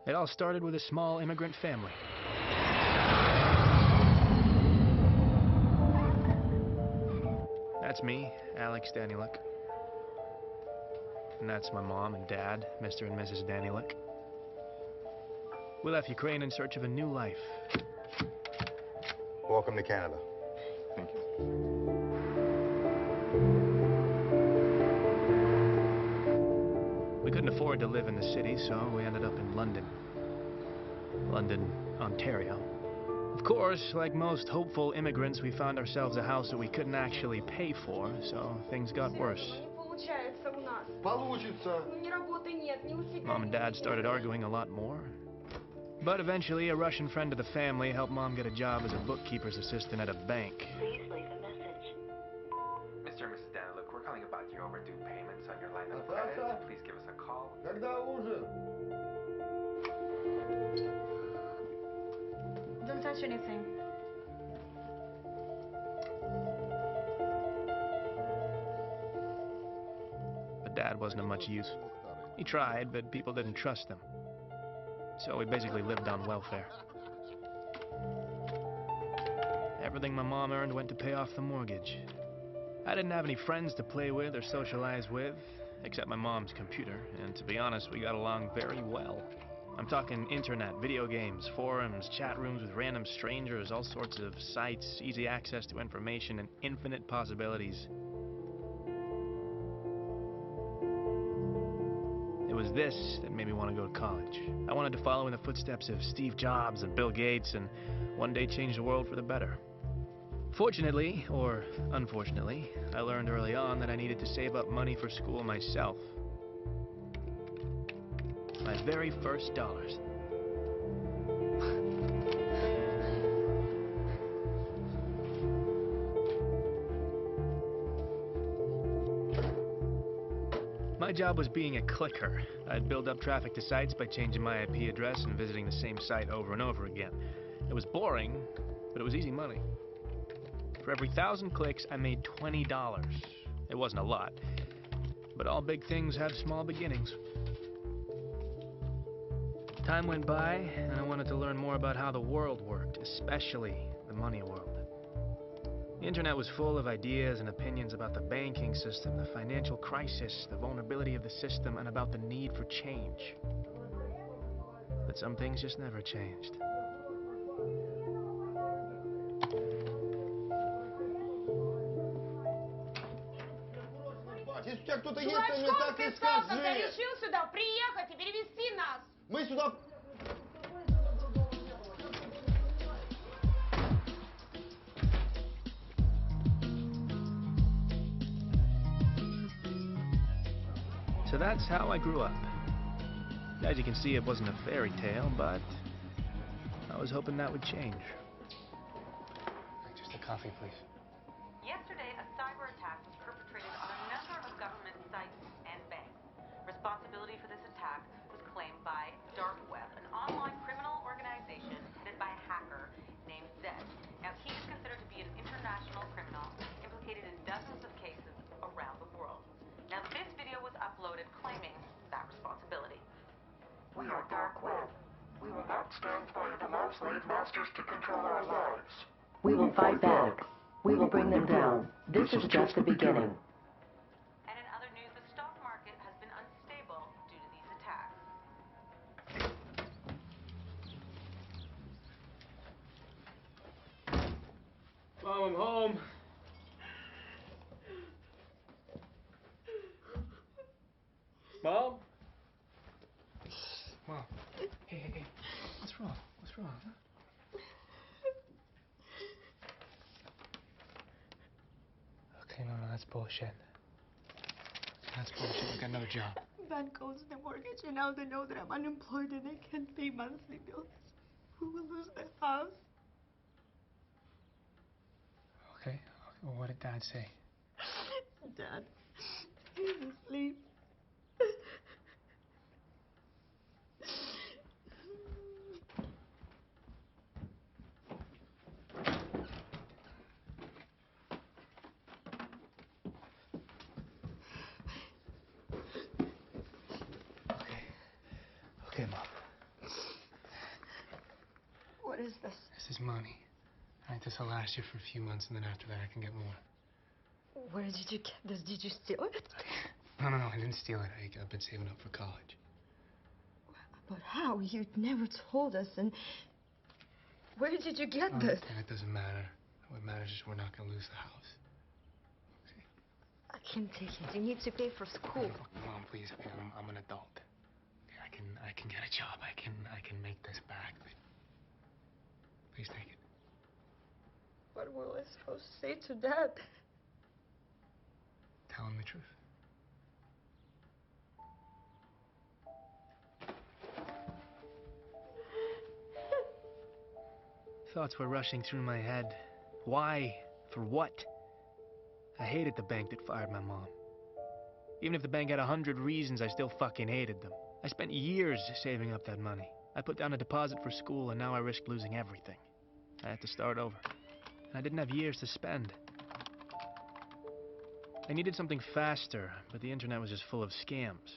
It all started with a small immigrant family. That's me, Alex Danieluk. And that's my mom and dad, Mr. and Mrs. Danieluk. We left Ukraine in search of a new life. Welcome to Canada. Thank you. We couldn't afford to live in the city, so we ended up in London, Ontario. Of course, like most hopeful immigrants, we found ourselves a house that we couldn't actually pay for, so things got worse. Mom and Dad started arguing a lot more. But eventually, a Russian friend of the family helped Mom get a job as a bookkeeper's assistant at a bank. Please leave a message. Mr. and Mrs. Danieluk, we're calling about your overdue payments on your line of credit. Please give us a call. Don't touch anything. But Dad wasn't of much use. He tried, but people didn't trust him. So we basically lived on welfare. Everything my mom earned went to pay off the mortgage. I didn't have any friends to play with or socialize with, except my mom's computer, and to be honest, we got along very well. I'm talking internet, video games, forums, chat rooms with random strangers, all sorts of sites, easy access to information, and infinite possibilities. It was this that made me want to go to college. I wanted to follow in the footsteps of Steve Jobs and Bill Gates and one day change the world for the better. Fortunately, or unfortunately, I learned early on that I needed to save up money for school myself. My very first dollars. My job was being a clicker. I'd build up traffic to sites by changing my IP address and visiting the same site over and over again. It was boring, but it was easy money. For every 1,000 clicks, I made $20. It wasn't a lot, but all big things have small beginnings. Time went by, and I wanted to learn more about how the world worked, especially the money world. The internet was full of ideas and opinions about the banking system, the financial crisis, the vulnerability of the system, and about the need for change. But some things just never changed. Если у тебя кто-то есть, ты мне так и скажи. Ты решил сюда приехать и перевести нас. Мы сюда... So that's how I grew up. As you can see, it wasn't a fairy tale, but I was hoping that would change. Just a coffee, please. Yesterday, a cyber attack was perpetrated on a number of government sites and banks. Responsibility for this attack was claimed by Dark Web, an online criminal organization headed by a hacker named Zed. Now, he is considered to be an international criminal implicated in dozens of cases around the world. Now, this video was uploaded claiming that responsibility. We are Dark Web. We will not stand by and allow slave masters to control our lives. We will fight back. We will bring them down. This is just the beginning. And in other news, the stock market has been unstable due to these attacks. Mom, I'm home. Mom? Mom. Hey. What's wrong? What's wrong, huh? Okay, no, that's bullshit. That's bullshit. You got another job. Bank owes the mortgage, and now they know that I'm unemployed and I can't pay monthly bills. We will lose the house. Okay. Well, what did Dad say? Dad, he's asleep. is this? This is money. All right, this will last you for a few months, and then after that I can get more. Where did you get this? Did you steal it? No, I didn't steal it. I've been saving up for college. But how? You never told us, and where did you get this? That doesn't matter. What matters is we're not going to lose the house. Okay? I can't take it. You need to pay for school. Mom, please. I'm an adult. Okay, I can get a job. I can make this back. Please take it. What were I supposed to say to Dad? Tell him the truth. Thoughts were rushing through my head. Why? For what? I hated the bank that fired my mom. Even if the bank had 100 reasons, I still fucking hated them. I spent years saving up that money. I put down a deposit for school, and now I risked losing everything. I had to start over. And I didn't have years to spend. I needed something faster, but the internet was just full of scams.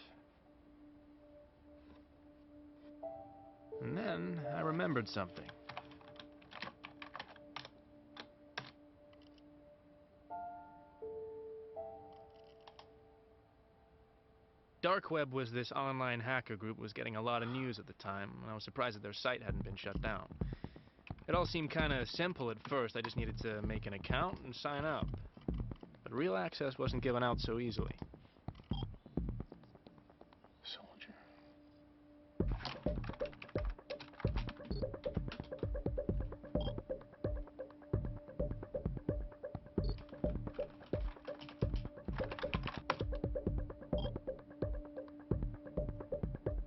And then I remembered something. Dark Web was this online hacker group was getting a lot of news at the time, and I was surprised that their site hadn't been shut down. It all seemed kind of simple at first. I just needed to make an account and sign up. But real access wasn't given out so easily. Soldier.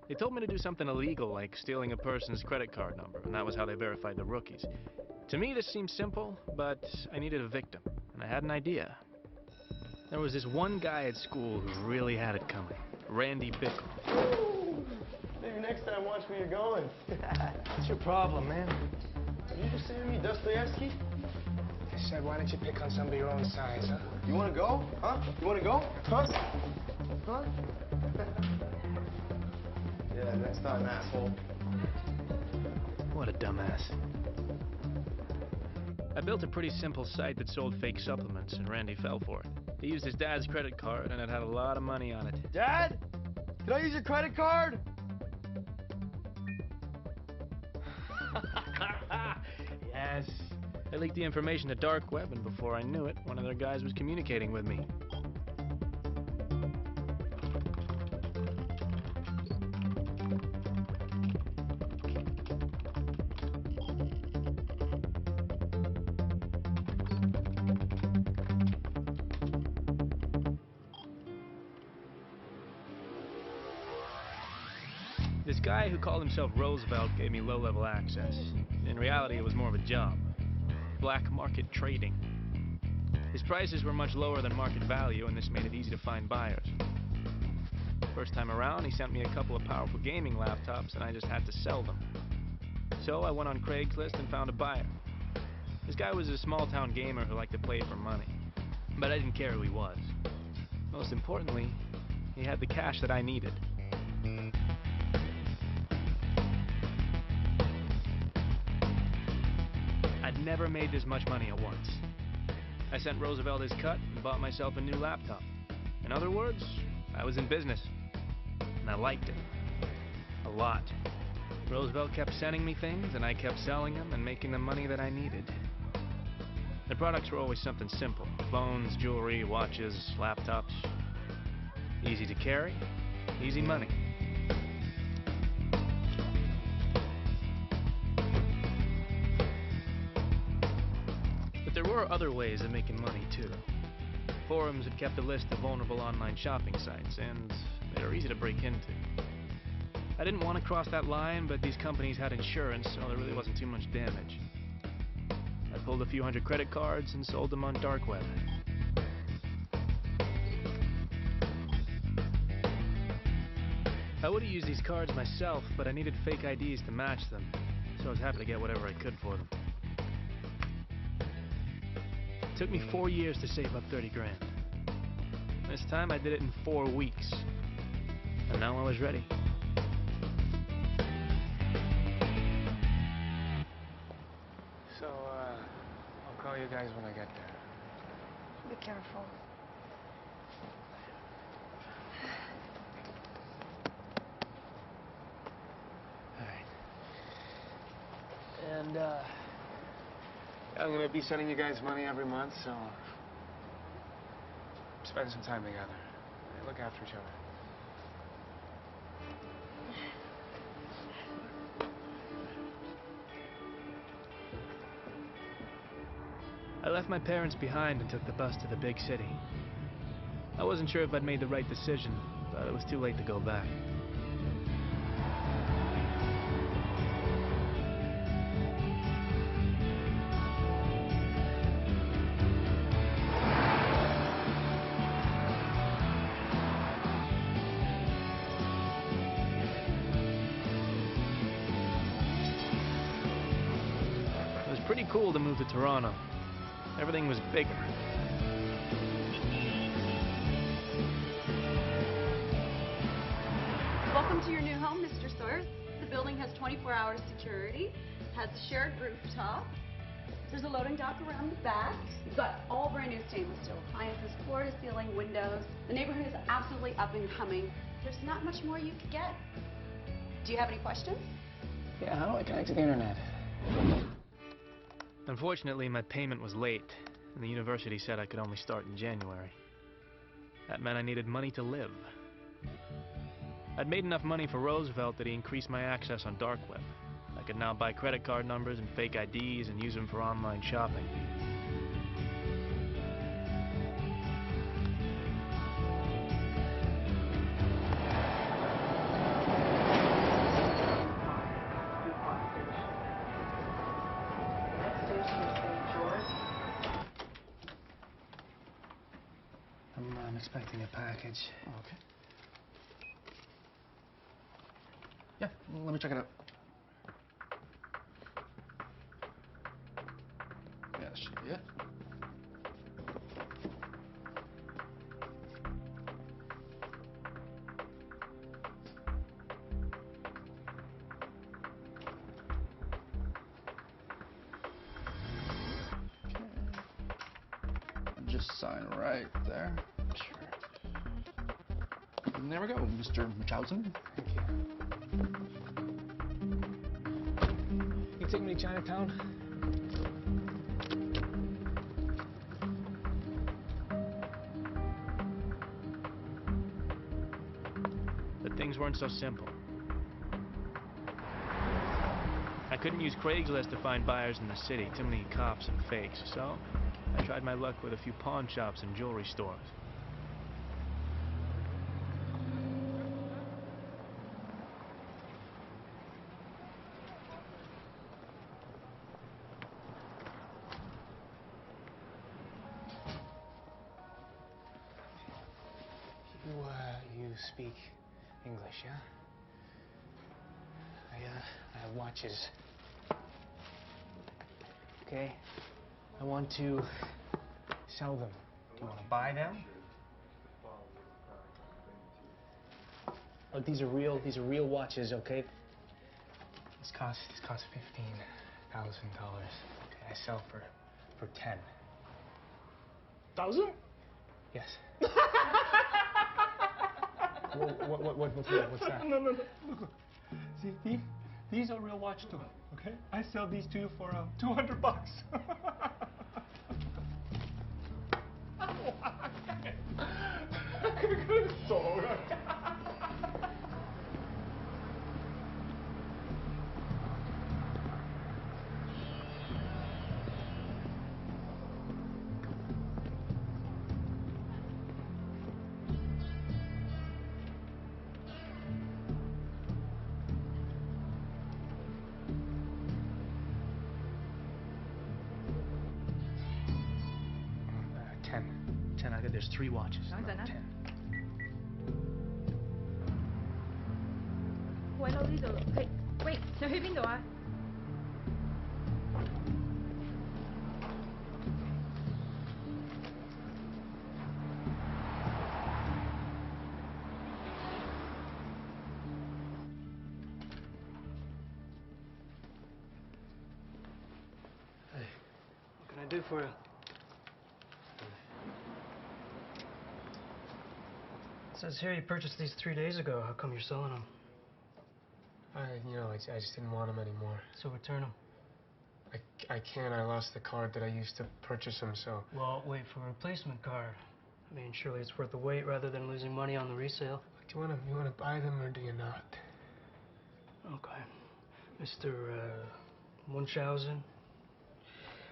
They told me to do something illegal, like stealing a person's credit card number, and that was how they verified the rookies. To me, this seemed simple, but I needed a victim, and I had an idea. There was this one guy at school who really had it coming, Randy Bickle. Maybe next time watch where you're going. What's your problem, man? Did you just say to me Dostoevsky? I said, why don't you pick on somebody your own size, huh? You want to go? Huh? You want to go? Huh? Huh? Yeah, next time, asshole. What a dumbass. I built a pretty simple site that sold fake supplements, and Randy fell for it. He used his dad's credit card, and it had a lot of money on it. Dad? Can I use your credit card? Yes. I leaked the information to Dark Web, and before I knew it, one of their guys was communicating with me. This guy who called himself Roosevelt gave me low-level access. In reality, it was more of a job. Black market trading. His prices were much lower than market value, and this made it easy to find buyers. First time around, he sent me a couple of powerful gaming laptops, and I just had to sell them. So I went on Craigslist and found a buyer. This guy was a small-town gamer who liked to play for money. But I didn't care who he was. Most importantly, he had the cash that I needed. I'd never made this much money at once. I sent Roosevelt his cut and bought myself a new laptop. In other words, I was in business. And I liked it. A lot. Roosevelt kept sending me things, and I kept selling them and making the money that I needed. The products were always something simple. Phones, jewelry, watches, laptops. Easy to carry, easy money. But there were other ways of making money, too. Forums had kept a list of vulnerable online shopping sites, and they were easy to break into. I didn't want to cross that line, but these companies had insurance, so there really wasn't too much damage. I pulled a few hundred credit cards and sold them on Dark Web. I would have used these cards myself, but I needed fake IDs to match them, so I was happy to get whatever I could for them. It took me 4 years to save up 30 grand. This time I did it in 4 weeks, and now I was ready. call you guys when I get there. Be careful. All right. And, I'm gonna be sending you guys money every month, so spend some time together. Look after each other. I left my parents behind and took the bus to the big city. I wasn't sure if I'd made the right decision, but it was too late to go back. It was pretty cool to move to Toronto. Everything was bigger. Welcome to your new home, Mr. Sawyer. The building has 24-hour security, has a shared rooftop. There's a loading dock around the back. You've got all brand new stainless steel appliances, floor-to-ceiling windows. The neighborhood is absolutely up and coming. There's not much more you could get. Do you have any questions? Yeah, how do I connect to the internet? Unfortunately, my payment was late, and the university said I could only start in January. That meant I needed money to live. I'd made enough money for Roosevelt that he increased my access on dark web. I could now buy credit card numbers and fake IDs and use them for online shopping. Next station is St. George. I'm expecting a package. Oh, okay. Yeah, let me check it out. Yeah, that should be it. Just sign right there. Sure. And there we go, Mr. Munchausen. Thank you. You take me to Chinatown? But things weren't so simple. I couldn't use Craigslist to find buyers in the city, too many cops and fakes, so I tried my luck with a few pawn shops and jewelry stores. You speak English, yeah? I have watches. Okay? I want to sell them. Do you want to buy them? Look, these are real watches, okay? This costs $15,000. Okay, I sell for 10. 1,000? Yes. What's that? No. Look. See, these are real watch too, okay? I sell these to you for $200. There's 3 watches. No, they're not. 10. Wait, 你去邊度啊？Hey, what can I do for you? It says here you purchased these 3 days ago. How come you're selling them? I just didn't want them anymore. So return them. I can't. I lost the card that I used to purchase them, so... Well, wait for a replacement card. I mean, surely it's worth the wait rather than losing money on the resale. Do you want to buy them or do you not? Okay. Mr. Munchausen,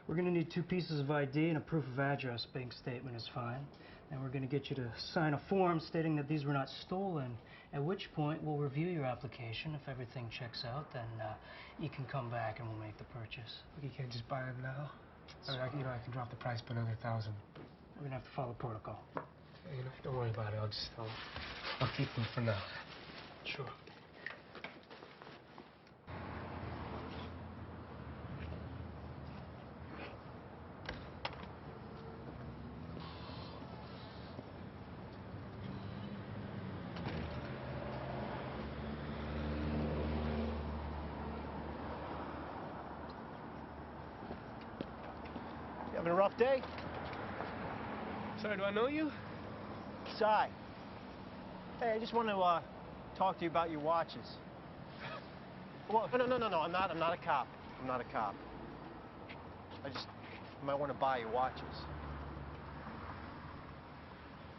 we're going to need 2 pieces of ID and a proof of address. Bank statement is fine. And we're going to get you to sign a form stating that these were not stolen, at which point we'll review your application. If everything checks out, then you can come back and we'll make the purchase. You can't just buy them now? I can drop the price by another $1,000. We're going to have to follow protocol. Don't worry about it. I'll keep them for now. Sure. You having a rough day? Sorry, do I know you? Cy. Hey, I just want to talk to you about your watches. Well, no, I'm not a cop. I'm not a cop. I might want to buy your watches.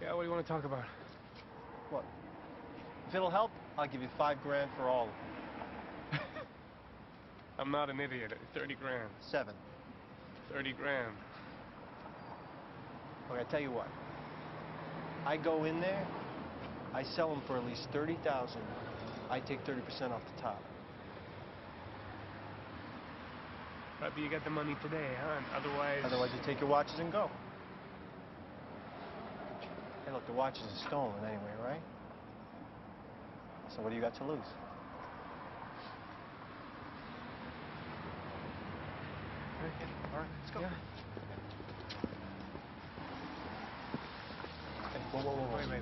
Yeah, what do you want to talk about? What? If it'll help, I'll give you $5 grand for all of them. I'm not an idiot. 30 grand. 7. 30 grand. Okay, I tell you what. I go in there, I sell them for at least $30,000. I take 30% off the top. Right, but you got the money today, huh? Otherwise... Otherwise, you take your watches and go. Hey, look, the watches are stolen anyway, right? So what do you got to lose? All right, let's go. Yeah. Hey, whoa. Wait.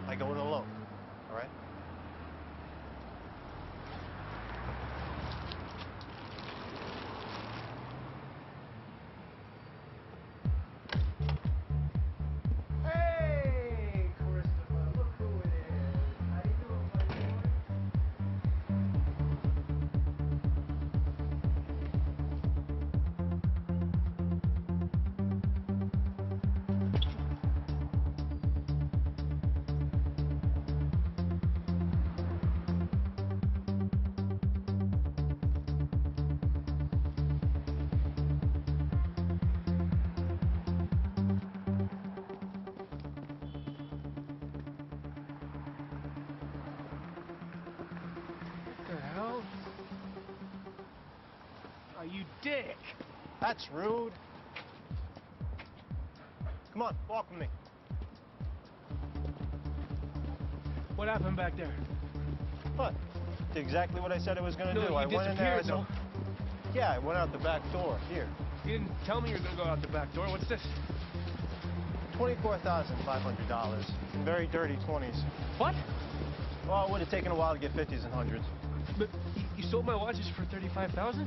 I go in alone, all right? Hey, Christopher, look who it is. How you doing, my boy? What the hell? Oh, you dick! That's rude. Come on, walk with me. What happened back there? What? Did exactly what I said I was gonna do. You I went in there. disappeared, though. Yeah, I went out the back door. Here. You didn't tell me you were gonna go out the back door. What's this? $24,500 in very dirty 20s. What? Well, it would have taken a while to get 50s and 100s. But you sold my watches for $35,000?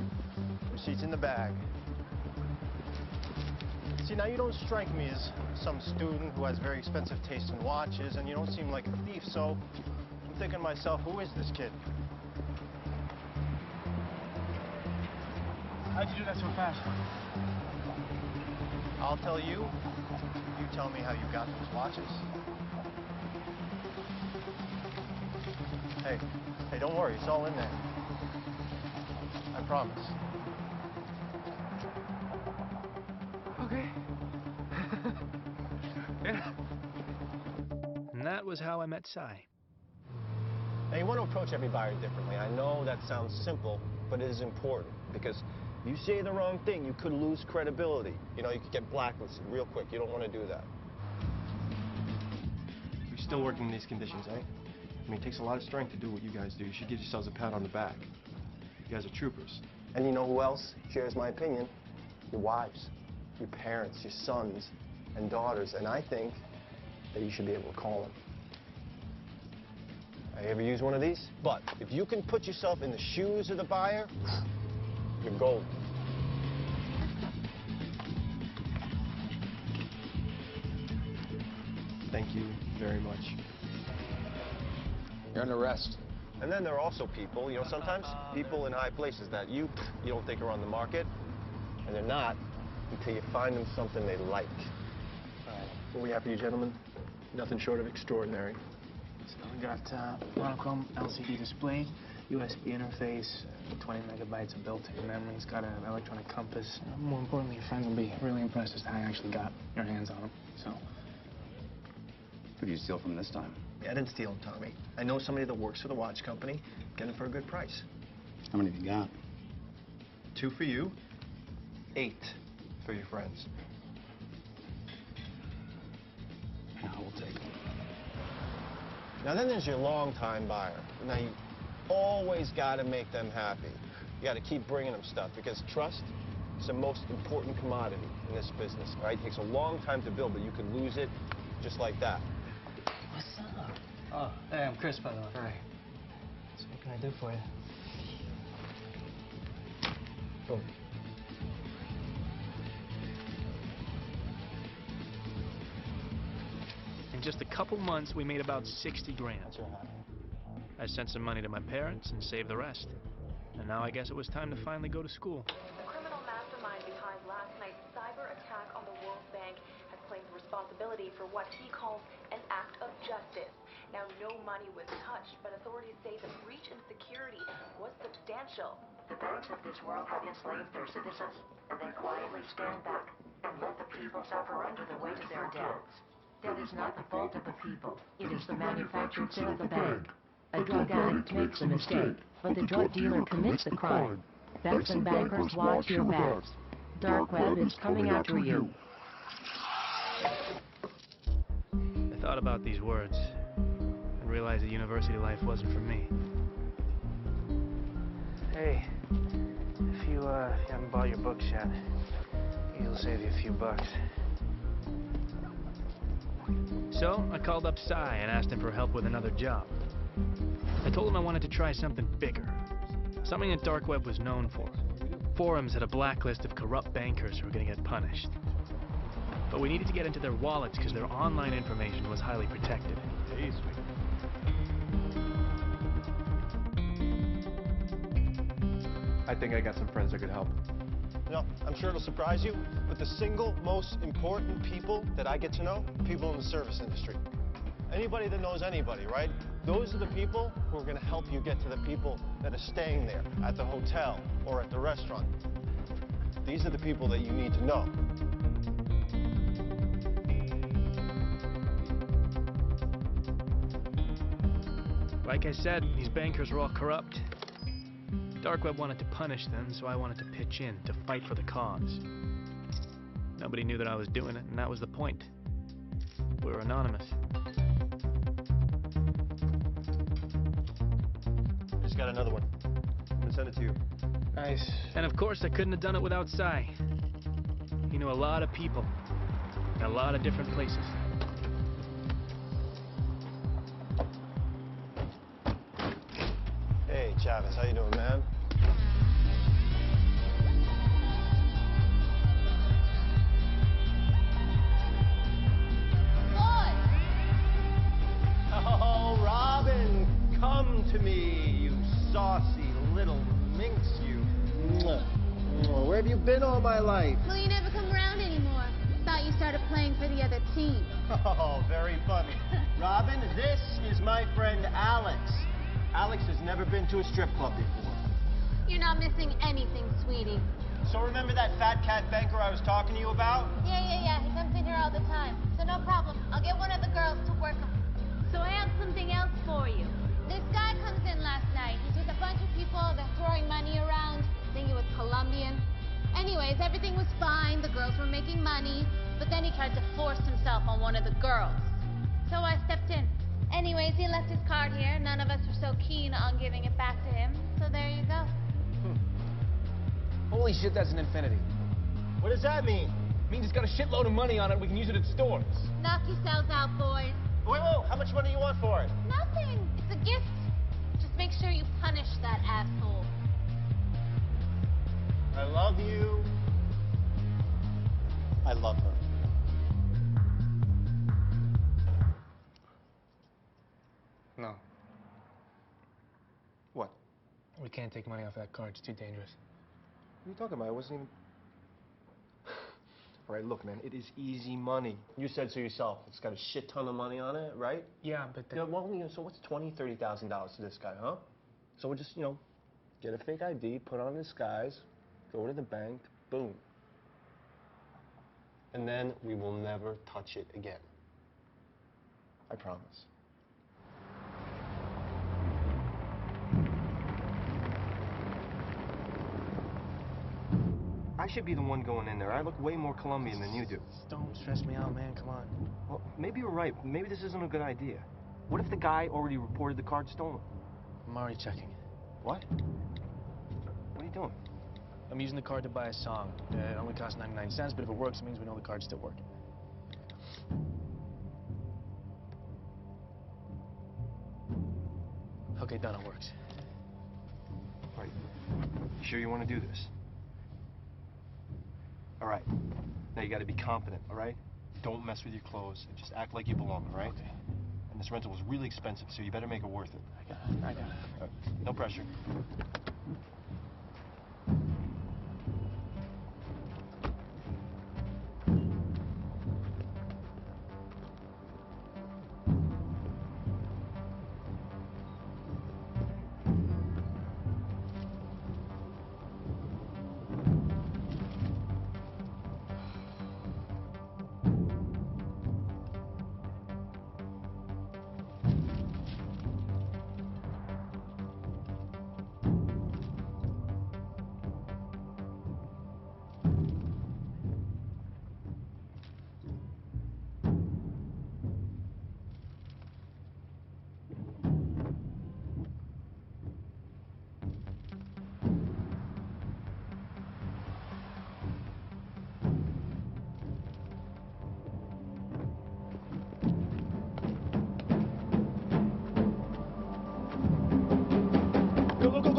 Receipts in the bag. See, now you don't strike me as some student who has very expensive taste in watches, and you don't seem like a thief, so I'm thinking to myself, who is this kid? How'd you do that so fast? I'll tell you. You tell me how you got those watches. Hey, don't worry, it's all in there. I promise. Okay. Yeah. And that was how I met Cy. Now, you want to approach every buyer differently. I know that sounds simple, but it is important, because if you say the wrong thing, you could lose credibility. You know, you could get blacklisted real quick. You don't want to do that. You're still working in these conditions, eh? I mean, it takes a lot of strength to do what you guys do. You should give yourselves a pat on the back. You guys are troopers. And you know who else shares my opinion? Your wives, your parents, your sons and daughters. And I think that you should be able to call them. I ever use one of these? But if you can put yourself in the shoes of the buyer, you're golden. thank you very much. You're under arrest. And then there are also people, you know, sometimes people in high places that you don't think are on the market, and they're not until you find them something they like. What we have for you gentlemen, nothing short of extraordinary. So we got monochrome LCD display, USB interface, 20 megabytes of built-in memory. It's got an electronic compass. More importantly, your friend will be really impressed as to how you actually got your hands on them. So, Who did you steal from this time? I didn't steal them, Tommy. I know somebody that works for the watch company. Get them for a good price. How many have you got? 2 for you, 8 for your friends. No, we'll take them. Now then there's your long-time buyer. Now you always got to make them happy. You got to keep bringing them stuff because trust is the most important commodity in this business. All right, it takes a long time to build, but you can lose it just like that. What's up? Oh, hey, I'm Chris, by the way. Hi. So what can I do for you? Boom. in just a couple months, we made about 60 grand. I sent some money to my parents and saved the rest. And now I guess it was time to finally go to school. The criminal mastermind behind last night's cyber attack on the World Bank has claimed responsibility for what he calls an act of justice. Now, no money was touched, but authorities say the breach in security was substantial. The banks of this world have enslaved their citizens, and they quietly stand back and let the people suffer under the weight of their debts. That is not the fault of the people. It is the manufactured sin of the bank. A drug addict makes a mistake, but the drug dealer commits the crime. Banks and bankers, watch your backs. Dark web is coming after you. I thought about these words and realized that university life wasn't for me. Hey, if you haven't bought your books yet, it'll save you a few bucks. So I called up Cy and asked him for help with another job. I told him I wanted to try something bigger, something that Dark Web was known for. Forums had a blacklist of corrupt bankers who were going to get punished. But we needed to get into their wallets because their online information was highly protected. Hey, sweet. I think I got some friends that could help. You know, I'm sure it'll surprise you, but the single most important people that I get to know, people in the service industry. Anybody that knows anybody, right? Those are the people who are going to help you get to the people that are staying there, at the hotel or at the restaurant. These are the people that you need to know. Like I said, these bankers were all corrupt. Dark Web wanted to punish them, so I wanted to pitch in to fight for the cause. Nobody knew that I was doing it, and that was the point. We were anonymous. I just got another one. I'm going to send it to you. Nice. And of course, I couldn't have done it without Cy. He knew a lot of people in a lot of different places. Hey, Chavez, how you doing, man? Oh, Robin, come to me, you saucy little minx, you. Where have you been all my life? Well, you never come around anymore. Thought you started playing for the other team. Oh, very funny. Robin, this is my friend Alex. Alex has never been to a strip club before. You're not missing anything, sweetie. So remember that fat cat banker I was talking to you about? Yeah. He comes in here all the time. So no problem. I'll get one of the girls to work him. So I have something else for you. This guy comes in last night. He's with a bunch of people. They're throwing money around. I think he was Colombian. Anyways, everything was fine. The girls were making money. But then he tried to force himself on one of the girls. So I stepped in. Anyways, he left his card here. None of us were so keen on giving it back to him. So there you go. Holy shit, that's an infinity. What does that mean? It means it's got a shitload of money on it. We can use it at stores. Knock yourselves out, boys. Wait, how much money do you want for it? Nothing. It's a gift. Just make sure you punish that asshole. I love you. I love her. We can't take money off that card. It's too dangerous. What are you talking about? I wasn't even... All right, look, man, it is easy money. You said so yourself. It's got a shit ton of money on it, right? Yeah, but... Yeah, well, so what's $20,000, $30,000 to this guy, huh? So we'll just, get a fake ID, put on a disguise, go to the bank, boom. And then we will never touch it again. I promise. I should be the one going in there. I look way more Colombian than you do. Don't stress me out, man. Come on. Well, maybe you're right. Maybe this isn't a good idea. What if the guy already reported the card stolen? I'm already checking. What? What are you doing? I'm using the card to buy a song. It only costs 99 cents, but if it works, it means we know the card's still working. Okay, done. It works. All right. You sure you want to do this? All right. Now you got to be confident, all right? Don't mess with your clothes. Just act like you belong, all right? Okay. And this rental was really expensive, so you better make it worth it. I got it. No pressure.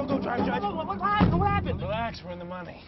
Go, drive. What happened? Relax, we're in the money.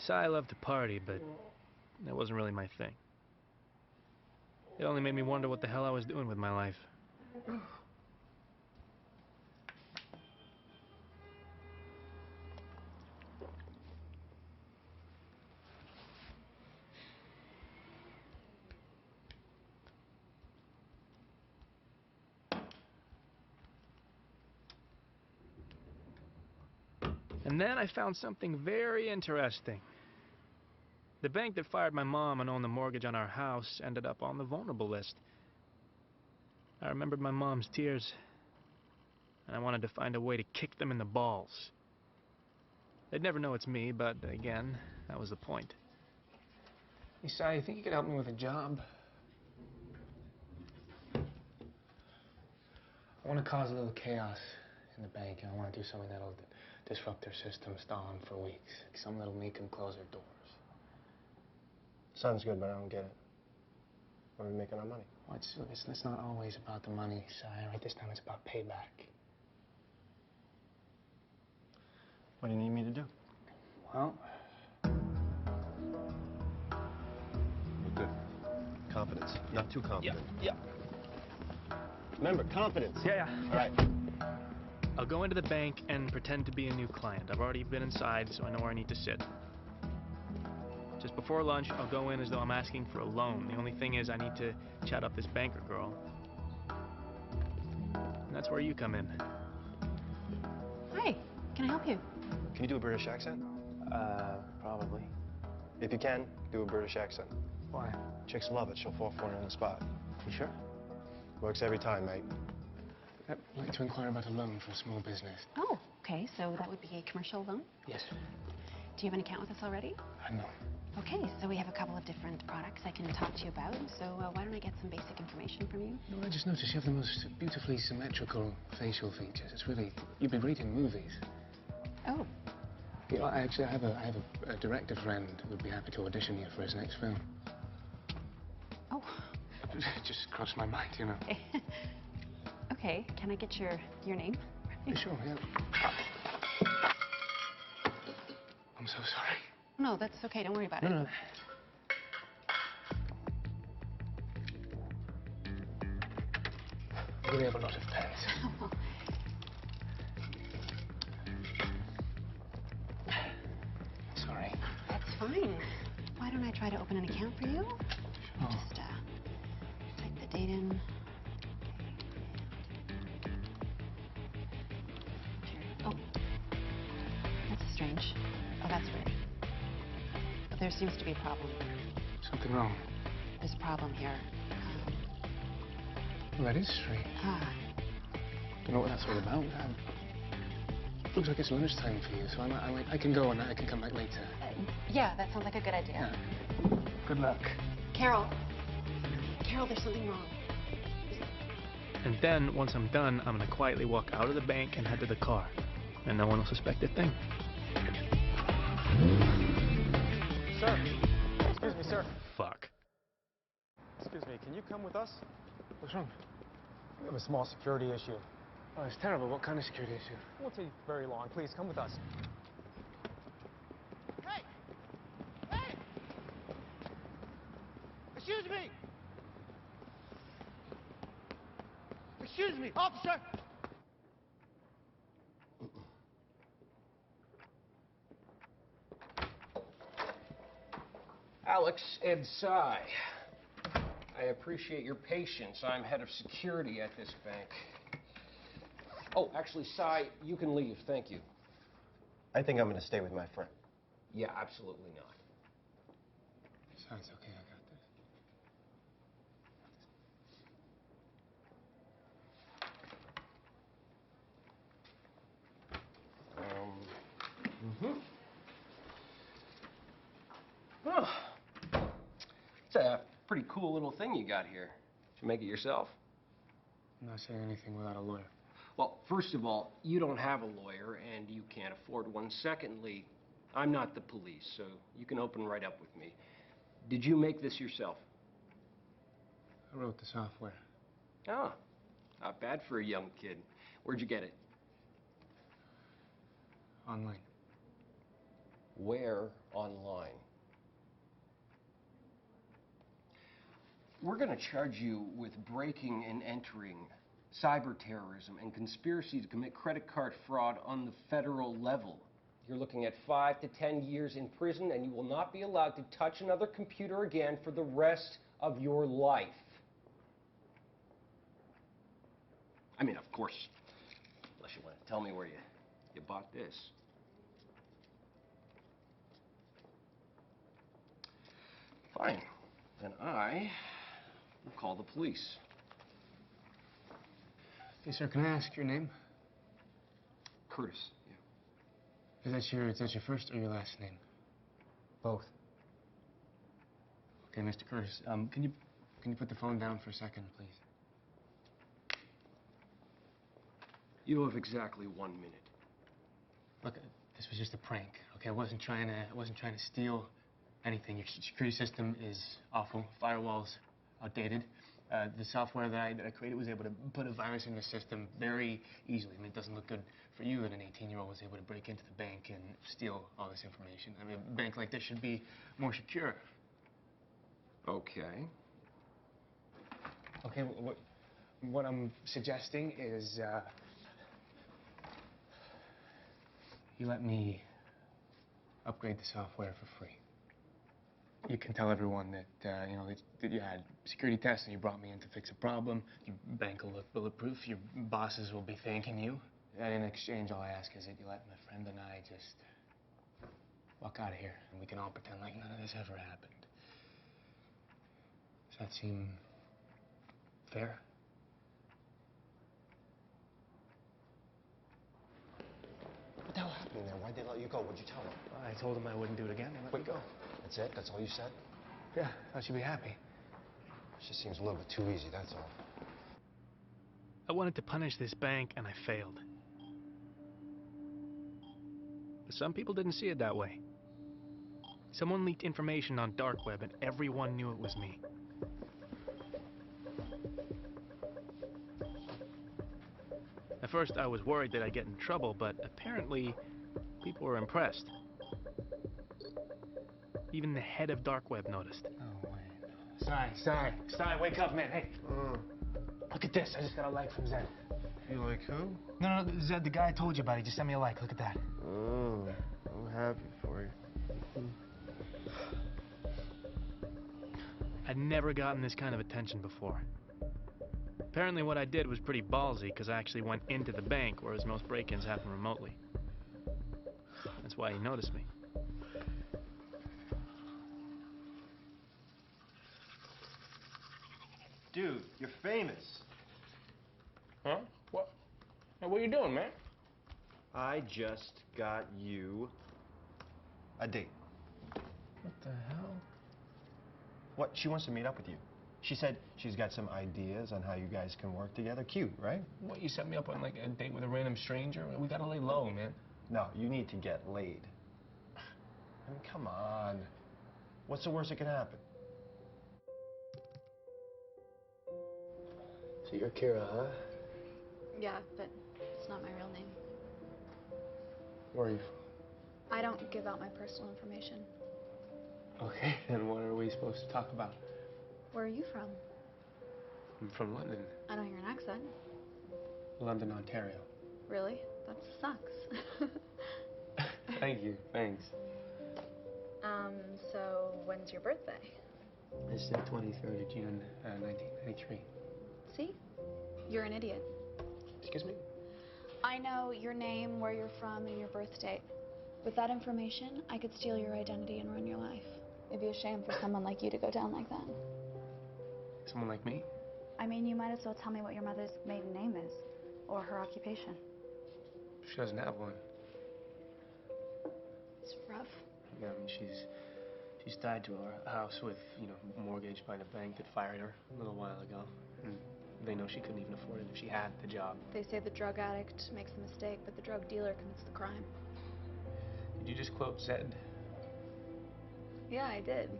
So I love to party, but that wasn't really my thing. It only made me wonder what the hell I was doing with my life. And then I found something very interesting. The bank that fired my mom and owned the mortgage on our house ended up on the vulnerable list. I remembered my mom's tears, and I wanted to find a way to kick them in the balls. They'd never know it's me, but again, that was the point. Hey, Si, you think you could help me with a job? I want to cause a little chaos in the bank, and I want to do something that'll disrupt their system, stall them for weeks. Something that'll make them close their doors. Sounds good, but I don't get it. Where are we making our money? Well, it's not always about the money, Si. Right? This time it's about payback. What do you need me to do? Well... Good. Confidence. Not too confident. Yeah. Remember, confidence. Yeah. All right. I'll go into the bank and pretend to be a new client. I've already been inside, so I know where I need to sit. Just before lunch, I'll go in as though I'm asking for a loan. The only thing is I need to chat up this banker girl. And that's where you come in. Hi, can I help you? Can you do a British accent? Probably. If you can, do a British accent. Why? Chicks love it. She'll fall for it on the spot. You sure? Works every time, mate. I'd like to inquire about a loan for a small business. Oh, okay. So that would be a commercial loan? Yes. Do you have an account with us already? No. Okay, so we have a couple of different products I can talk to you about. So why don't I get some basic information from you? No, I just noticed you have the most beautifully symmetrical facial features. It's really, you'd be great in movies. Oh. You know, I have a director friend who would be happy to audition you for his next film. Oh. It just crossed my mind, you know. Okay, can I get your name? Sure, yeah. I'm so sorry. No, that's okay. Don't worry about it. No. Do we have a lot of pens? Sorry. That's fine. Why don't I try to open an account for you? Sure. Just type the date in. Oh, that's strange. Oh, that's weird. There seems to be a problem. Something wrong? There's a problem here. Well, that is strange. Don't know what that's all about. Looks like it's lunchtime for you, so I can go and I can come back later. Yeah, that sounds like a good idea. Yeah. Good luck. Carol, there's something wrong. And then, once I'm done, I'm gonna quietly walk out of the bank and head to the car. And no one will suspect a thing. Sir. Excuse me, sir. Fuck. Excuse me, can you come with us? What's wrong? We have a small security issue. Oh, it's terrible. What kind of security issue? It won't take very long. Please, come with us. Hey! Hey! Excuse me! Excuse me, officer! Alex Ed Sy. I appreciate your patience. I'm head of security at this bank. Oh, actually, Sy, you can leave. Thank you. I think I'm going to stay with my friend. Yeah, absolutely not. Sounds okay. I got this. Oh. It's a pretty cool little thing you got here. Did you make it yourself? I'm not saying anything without a lawyer. Well, first of all, you don't have a lawyer, and you can't afford one. Secondly, I'm not the police, so you can open right up with me. Did you make this yourself? I wrote the software. Oh, not bad for a young kid. Where'd you get it? Online. Where online? We're going to charge you with breaking and entering, cyber terrorism, and conspiracy to commit credit card fraud on the federal level. You're looking at 5 to 10 years in prison, and you will not be allowed to touch another computer again for the rest of your life. I mean, of course, unless you want to tell me where you bought this. Fine. Then I will call the police. Hey, sir, can I ask your name? Curtis, yeah. Is that your first or your last name? Both. Okay, Mr. Curtis, can you put the phone down for a second, please? You have exactly 1 minute. Look, this was just a prank. Okay, I wasn't trying to steal anything. Your security system is awful. Firewall's outdated. The software that I created was able to put a virus in the system very easily. I mean, it doesn't look good for you that an 18-year-old was able to break into the bank and steal all this information. I mean, a bank like this should be more secure. Okay. Okay, what I'm suggesting is you let me upgrade the software for free. You can tell everyone that, you know, that you had security tests and you brought me in to fix a problem. Your bank will look bulletproof. Your bosses will be thanking you. And in exchange, all I ask is that you let my friend and I just walk out of here, and we can all pretend like none of this ever happened. Does that seem fair? What the hell happened there? Why'd they let you go? What'd you tell them? I told them I wouldn't do it again. They let me go. That's it? That's all you said? Yeah, I should be happy. It just seems a little bit too easy, that's all. I wanted to punish this bank, and I failed. But some people didn't see it that way. Someone leaked information on dark web, and everyone knew it was me. At first, I was worried that I'd get in trouble, but apparently, people were impressed. Even the head of dark web noticed. Oh, wait. Stein, wake up, man. Hey. Look at this. I just got a like from Zed. You like who? No, Zed, the guy I told you about. He just sent me a like. Look at that. Oh, I'm happy for you. I'd never gotten this kind of attention before. Apparently what I did was pretty ballsy, because I actually went into the bank, whereas most break-ins happen remotely. That's why he noticed me. Dude, you're famous. Huh? What? Hey, what are you doing, man? I just got you a date. What the hell? What? She wants to meet up with you. She said she's got some ideas on how you guys can work together. Cute, right? What, you set me up on like a date with a random stranger? We gotta lay low, man. No, you need to get laid. I mean, come on. What's the worst that can happen? So you're Kira, huh? Yeah, but it's not my real name. Where are you from? I don't give out my personal information. Okay, then what are we supposed to talk about? Where are you from? I'm from London. I don't hear an accent. London, Ontario. Really? That sucks. Thank you, thanks. So when's your birthday? It's the 23rd of June, 1993. See? You're an idiot. Excuse me? I know your name, where you're from, and your birth date. With that information, I could steal your identity and run your life. It'd be a shame for someone like you to go down like that. Someone like me? I mean, you might as well tell me what your mother's maiden name is, or her occupation. She doesn't have one. It's rough. Yeah, I mean, she's tied to her house with, mortgage by the bank that fired her a little while ago. And they know she couldn't even afford it if she had the job. They say the drug addict makes the mistake, but the drug dealer commits the crime. Did you just quote Zed? Yeah, I did.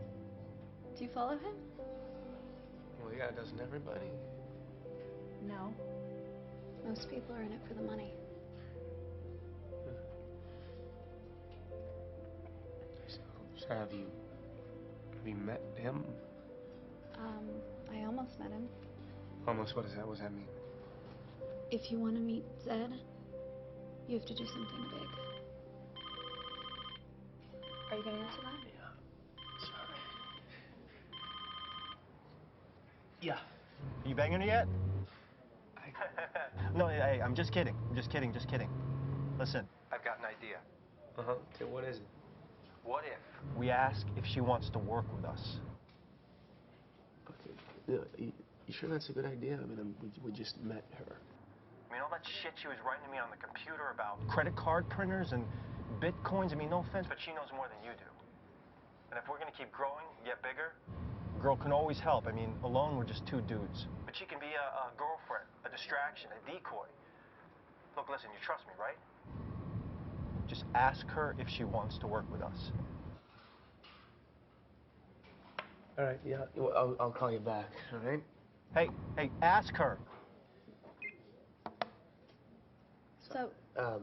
Do you follow him? Well, yeah, doesn't everybody? No. Most people are in it for the money. So have you met him? I almost met him. Almost, what does that mean? If you want to meet Zed, you have to do something big. Are you going to answer that? Yeah. Are you banging her yet? No, hey, I'm just kidding. I'm just kidding. Listen, I've got an idea. Uh-huh. Okay, what is it? What if we ask if she wants to work with us? Okay. You sure that's a good idea? I mean, we just met her. I mean, all that shit she was writing to me on the computer about credit card printers and bitcoins, I mean, no offense, but she knows more than you do. And if we're going to keep growing, get bigger, a girl can always help. I mean, alone, we're just two dudes. But she can be a girlfriend, a distraction, a decoy. Look, listen, you trust me, right? Just ask her if she wants to work with us. All right, yeah, well, I'll call you back, all right? Hey, ask her. So... I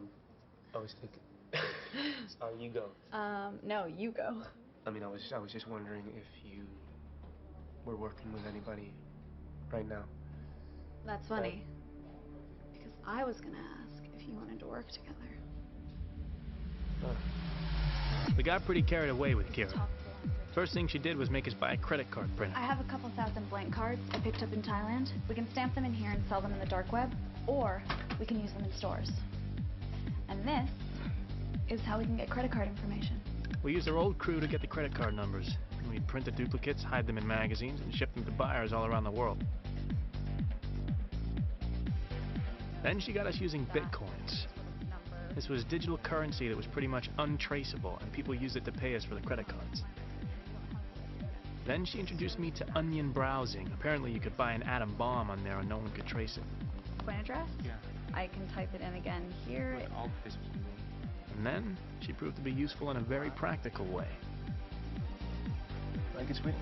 was thinking... Sorry, you go. No, you go. I mean, I was just wondering if you were working with anybody right now. That's funny. Because I was going to ask if you wanted to work together. We got pretty carried away with Kira. First thing she did was make us buy a credit card printer. I have a couple thousand blank cards I picked up in Thailand. We can stamp them in here and sell them in the dark web, or we can use them in stores. And this is how we can get credit card information. We used our old crew to get the credit card numbers. We'd print the duplicates, hide them in magazines, and ship them to buyers all around the world. Then she got us using bitcoins. This was digital currency that was pretty much untraceable, and people used it to pay us for the credit cards. Then she introduced me to onion browsing. Apparently you could buy an atom bomb on there and no one could trace it. Point address? Yeah. I can type it in again here. Like all this. And then she proved to be useful in a very practical way. Like it, sweetie.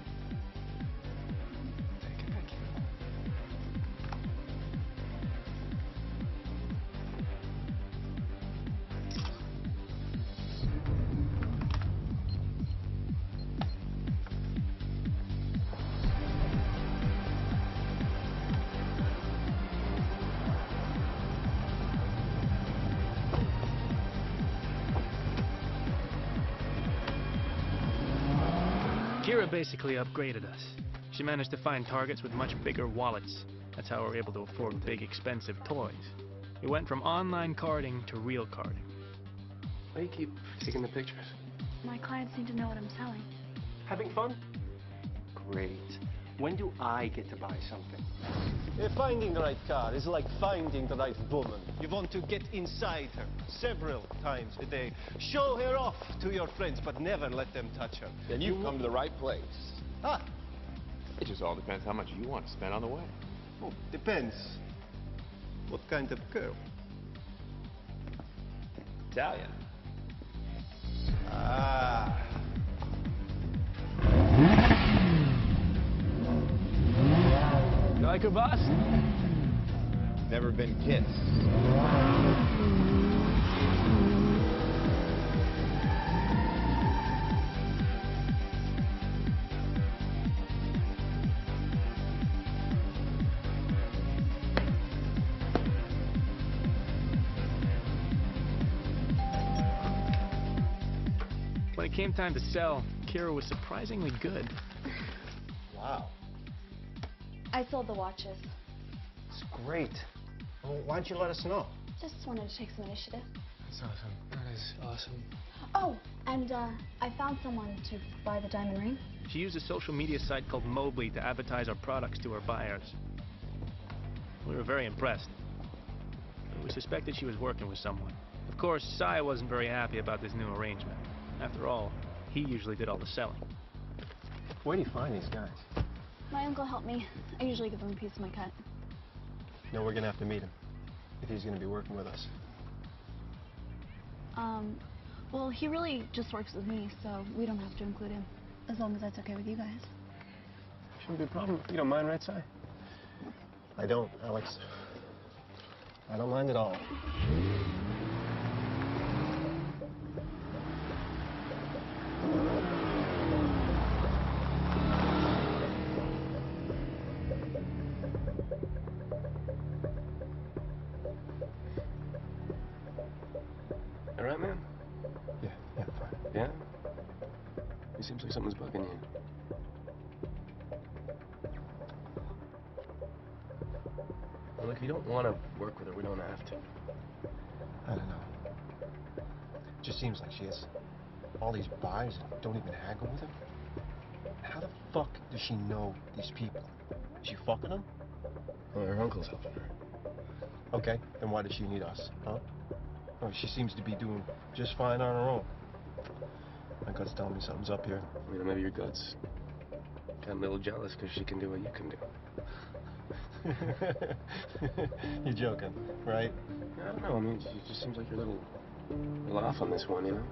Kira basically upgraded us. She managed to find targets with much bigger wallets. That's how we were able to afford big, expensive toys. We went from online carding to real carding. Why do you keep taking the pictures? My clients need to know what I'm selling. Having fun? Great. When do I get to buy something? Finding the right car is like finding the right woman. You want to get inside her several times a day. Show her off to your friends, but never let them touch her. Then you've come to the right place. Ah, It just all depends how much you want to spend on the way. oh, depends. What kind of girl? Italian. Ah. You like her, boss? Never been kissed. When it came time to sell, Kira was surprisingly good. Wow. I sold the watches. It's great. Well, why don't you let us know? Just wanted to take some initiative. That's awesome. That is awesome. Oh, and I found someone to buy the diamond ring. She used a social media site called Mobley to advertise our products to her buyers. We were very impressed. But we suspected she was working with someone. Of course, Sai wasn't very happy about this new arrangement. After all, he usually did all the selling. Where do you find these guys? My uncle helped me. I usually give him a piece of my cut. No, we're gonna have to meet him if he's gonna be working with us. Well, he really just works with me, so we don't have to include him. As long as that's okay with you guys. Shouldn't be a problem. You don't mind, right, Si? I don't, Alex. I don't mind at all. All right, man? Yeah, fine. Yeah? It seems like something's bugging you. Well, if you don't want to work with her, we don't have to. I don't know. It just seems like she has all these buys and don't even haggle with them. How the fuck does she know these people? Is she fucking them? Well, her uncle's helping her. Okay, then why does she need us, huh? Oh, she seems to be doing just fine on her own. My gut's telling me something's up here. You know, maybe your gut's got a little jealous because she can do what you can do. You're joking, right? I don't know. I mean, it just seems like you're a little off on this one, you know?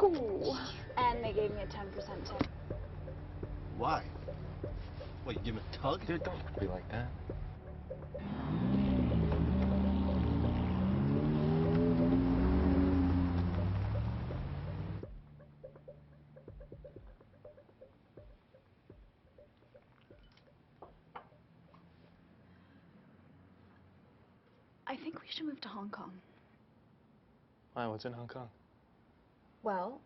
Ooh. And they gave me a 10% tip. Why? What, you give him a tug? Dude, don't be like that. I think we should move to Hong Kong. Why, what's in Hong Kong? Well,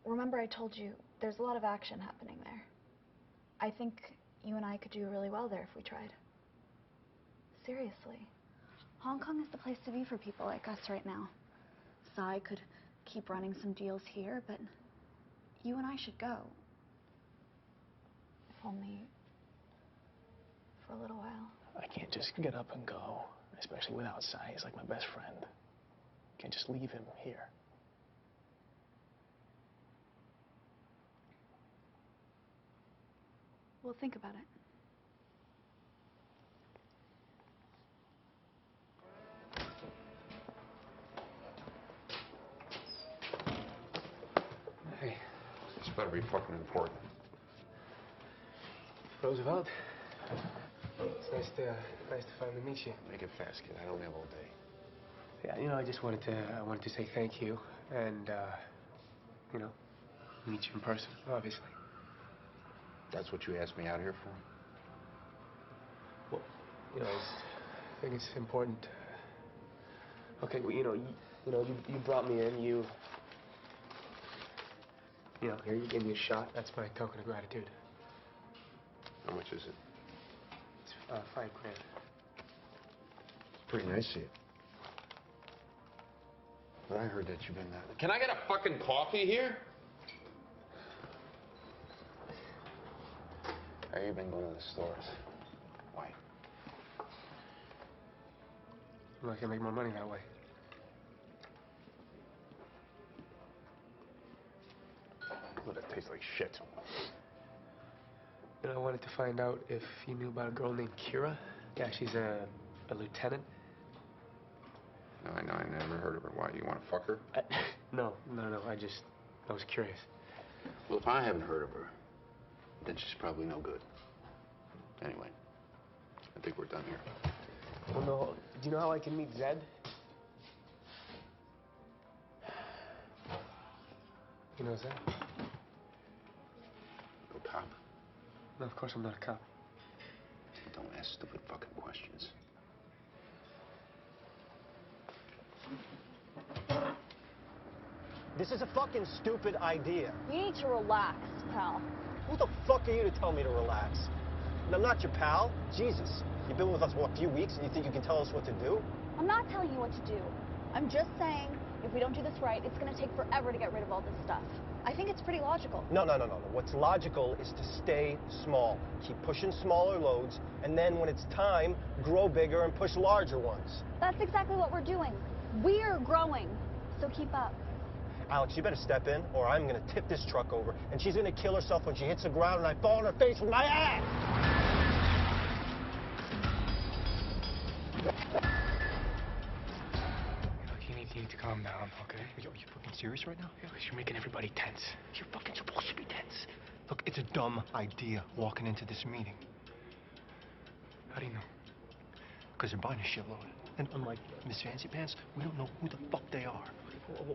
remember I told you there's a lot of action happening there. I think you and I could do really well there if we tried. Seriously. Hong Kong is the place to be for people like us right now. Sai could keep running some deals here, but you and I should go. If only for a little while. I can't just get up and go, especially without Sai. He's like my best friend. Can't just leave him here. We'll think about it. Hey. This better be fucking important. Roosevelt. It's nice to finally meet you. Make it fast, kid. I don't have all day. Yeah, I just wanted to say thank you and, meet you in person, obviously. That's what you asked me out here for? Well, I think it's important. Okay, well, you brought me in. You here you gave me a shot. That's my token of gratitude. How much is it? It's $5 grand. It's pretty nice of you. But I heard that you've been that. Can I get a fucking coffee here? Have you been going to the stores? Why? Well, I can make more money that way. Well, that tastes like shit. I wanted to find out if you knew about a girl named Kira. Yeah, she's a lieutenant. No, I know. I never heard of her. Why? You want to fuck her? No. I was curious. Well, if I haven't heard of her, then she's probably no good. Anyway, I think we're done here. Well, no. Do you know how I can meet Zed? You know Zed? No cop? No, of course I'm not a cop. Don't ask stupid fucking questions. This is a fucking stupid idea. You need to relax, pal. Who the fuck are you to tell me to relax? And I'm not your pal. Jesus. You've been with us, what, a few weeks, and you think you can tell us what to do? I'm not telling you what to do. I'm just saying, if we don't do this right, it's going to take forever to get rid of all this stuff. I think it's pretty logical. No. What's logical is to stay small. Keep pushing smaller loads, and then when it's time, grow bigger and push larger ones. That's exactly what we're doing. We're growing, so keep up. Alex, you better step in, or I'm going to tip this truck over, and she's going to kill herself when she hits the ground and I fall on her face with my ass! You need to calm down, okay? Yo, are you fucking serious right now? Yeah, you're making everybody tense. You're fucking supposed to be tense. Look, it's a dumb idea walking into this meeting. How do you know? Because they're buying a shitload. And unlike Miss Fancy Pants, we don't know who the fuck they are.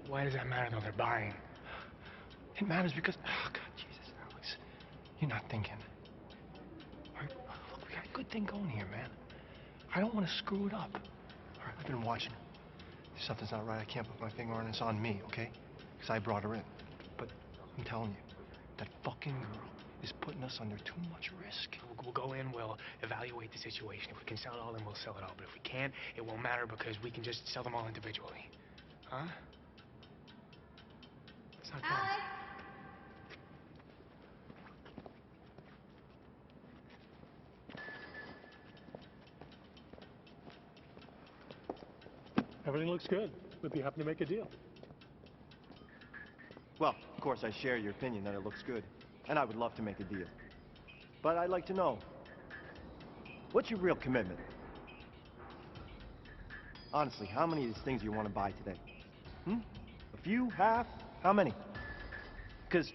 Why does that matter, though? They're buying. It matters because... Oh, God, Jesus, Alex. You're not thinking. All right, look, we got a good thing going here, man. I don't want to screw it up. All right, I've been watching. If something's not right, I can't put my finger on it. It's on me, okay? Because I brought her in. But I'm telling you, that fucking girl is putting us under too much risk. We'll go in, we'll evaluate the situation. If we can sell it all, then we'll sell it all. But if we can't, it won't matter because we can just sell them all individually. Huh? It's not fun. Alex! Everything looks good. We'd be happy to make a deal. Well, of course, I share your opinion that it looks good. And I would love to make a deal. But I'd like to know, what's your real commitment? Honestly, how many of these things do you want to buy today? A few? Half? How many? Because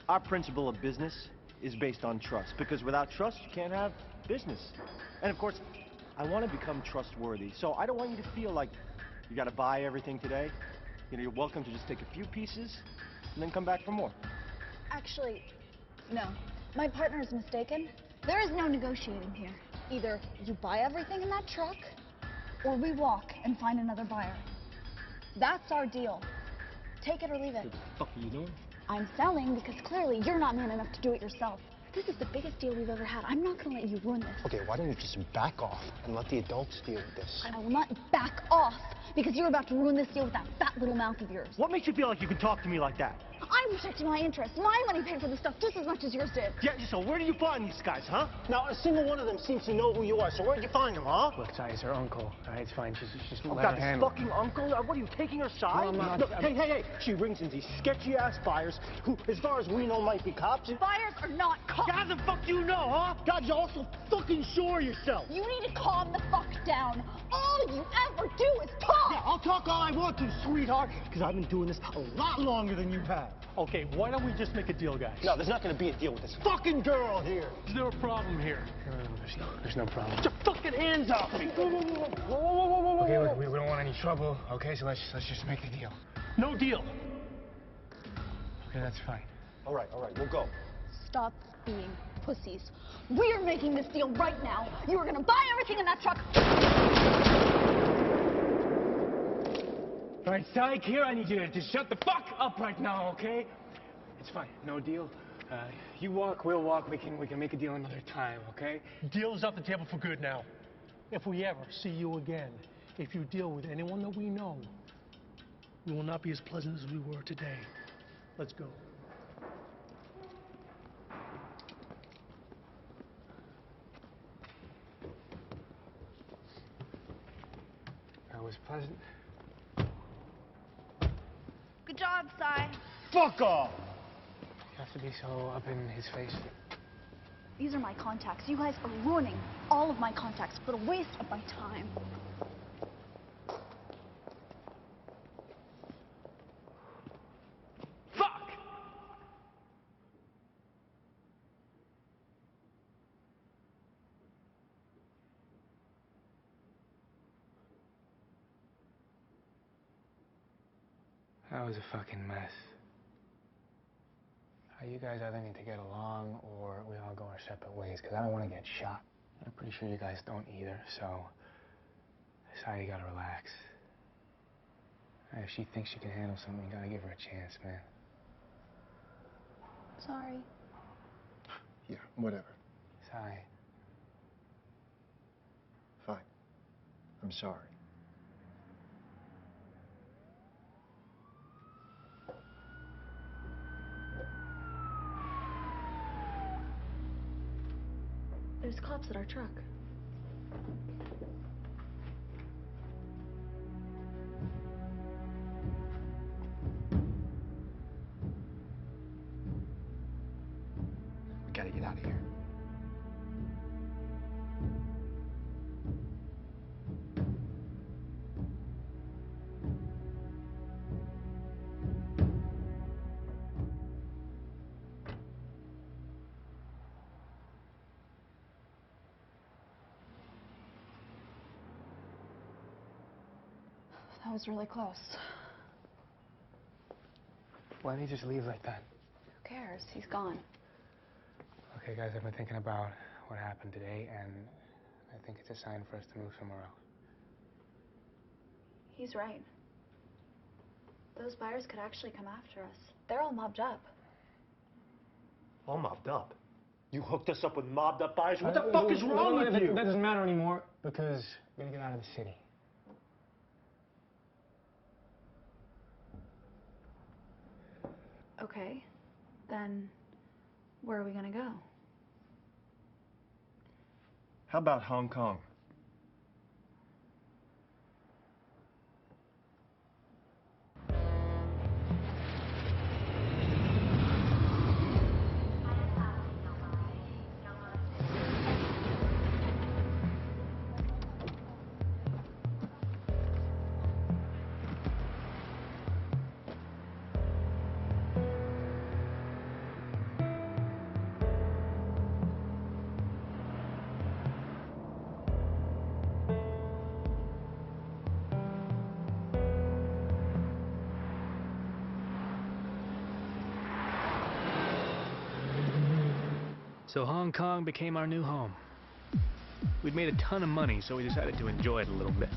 our principle of business is based on trust. Because without trust, you can't have business. And of course, I want to become trustworthy. So I don't want you to feel like you got to buy everything today. You're welcome to just take a few pieces and then come back for more. Actually, no. My partner is mistaken. There is no negotiating here. Either you buy everything in that truck, or we walk and find another buyer. That's our deal. Take it or leave it. What the fuck are you doing? I'm selling because clearly you're not man enough to do it yourself. This is the biggest deal we've ever had. I'm not going to let you ruin this. Okay, why don't you just back off and let the adults deal with this? I will not back off because you're about to ruin this deal with that fat little mouth of yours. What makes you feel like you can talk to me like that? I'm protecting my interests. My money paid for this stuff just as much as yours did. Yeah, so where do you find these guys, huh? Now, a single one of them seems to know who you are, so where'd you find them, huh? Look, Ty, it's her uncle. All right, it's fine. She's Oh, let God, her this handle it. fucking uncle? What are you, taking her side? No, I'm not. Look, hey, she brings in these sketchy-ass buyers who, as far as we know, might be cops. Buyers are not cops. How the fuck do you know, huh? God, you're also fucking sure of yourself. You need to calm the fuck down. All you ever do is talk. Yeah, I'll talk all I want to, sweetheart, because I've been doing this a lot longer than you have. Okay, why don't we just make a deal, guys? No, there's not going to be a deal with this fucking girl here. Is there a problem here? There's no problem. Get your fucking hands off me. Okay, look, we don't want any trouble, okay? So let's just make the deal. No deal. Okay, that's fine. All right, we'll go. Stop being pussies. We are making this deal right now. You are going to buy everything in that truck. All right, Syke, here, I need you to just shut the fuck up right now, okay? It's fine, no deal. You walk, we'll walk. We can make a deal another time, okay? Deal is off the table for good now. If we ever see you again, if you deal with anyone that we know, we will not be as pleasant as we were today. Let's go. That was pleasant. Good job, Cy. Fuck off. You have to be so up in his face. These are my contacts. You guys are ruining all of my contacts. What a waste of my time. Fuck! That was a fucking mess. You guys either need to get along or we all go our separate ways, because I don't want to get shot. I'm pretty sure you guys don't either, so Sai, you gotta relax. If she thinks she can handle something, you gotta give her a chance, man. Sorry. Yeah, whatever. Sai. Fine. I'm sorry. There's cops at our truck. We gotta get out of here. That was really close. Why didn't you just leave like that? Who cares? He's gone. Okay, guys, I've been thinking about what happened today, and I think it's a sign for us to move somewhere else. He's right. Those buyers could actually come after us. They're all mobbed up. All mobbed up? You hooked us up with mobbed up buyers? What the fuck is wrong with you? That doesn't matter anymore, because we're gonna get out of the city. Okay, then where are we gonna go? How about Hong Kong? So Hong Kong became our new home. We'd made a ton of money, so we decided to enjoy it a little bit.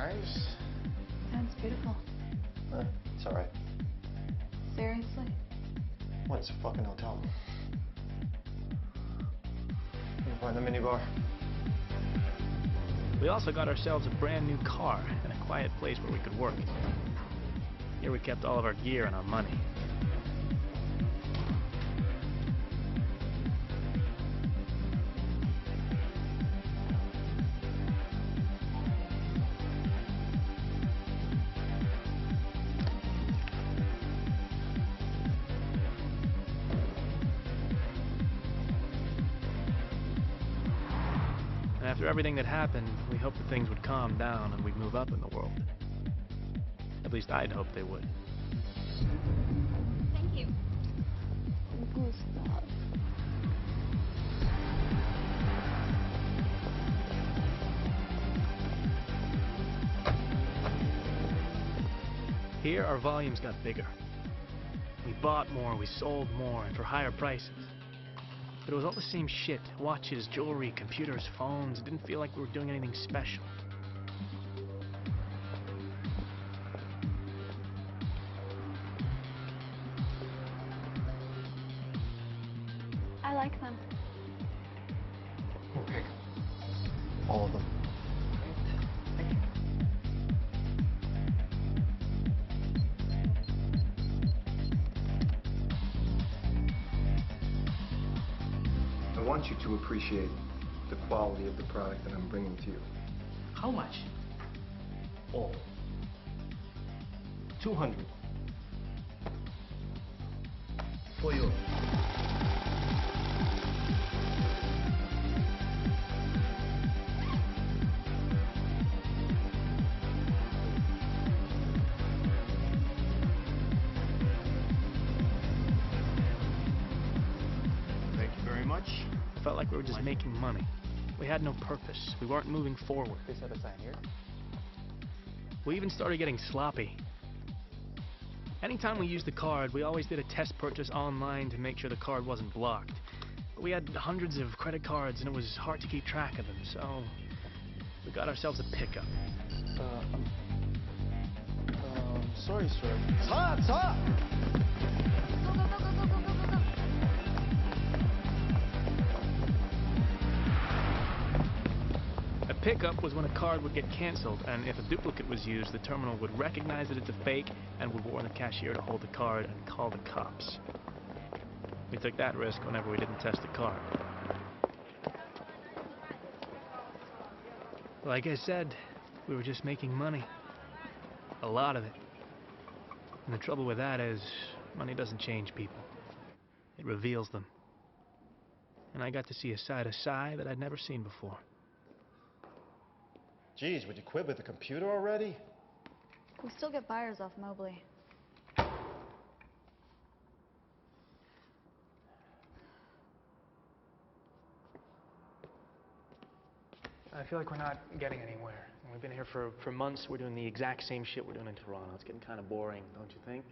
nice. Sounds beautiful. It's all right. Seriously? What? It's a fucking hotel. You can find the minibar. We also got ourselves a brand new car and a quiet place where we could work. Here we kept all of our gear and our money. And after everything that happened, we hoped that things would calm down and we'd move up in the world. At least I'd hoped they would. Thank you. Gustav. Here, our volumes got bigger. We bought more, we sold more, and for higher prices. But it was all the same shit. Watches, jewelry, computers, phones. It didn't feel like we were doing anything special. I like them. Okay. All of them. I want you to appreciate the quality of the product that I'm bringing to you. How much? All. 200. For you. Thank you very much. It felt like we were just making money. We had no purpose. We weren't moving forward. Please have a sign here. We even started getting sloppy. Anytime we used the card, we always did a test purchase online to make sure the card wasn't blocked. But we had hundreds of credit cards and it was hard to keep track of them, so we got ourselves a pickup. Sorry, sir. 차! 차! Go, go, go, go, go, go, go, go, go. A pickup was when a card would get canceled, and if a duplicate was used, the terminal would recognize that it's a fake and would warn the cashier to hold the card and call the cops. We took that risk whenever we didn't test the card. Like I said, we were just making money. A lot of it. And the trouble with that is, money doesn't change people. It reveals them. And I got to see a side of Cy that I'd never seen before. Geez, would you quit with the computer already? We still get buyers off Mobley. I feel like we're not getting anywhere. We've been here for months. We're doing the exact same shit we're doing in Toronto. It's getting kind of boring, don't you think?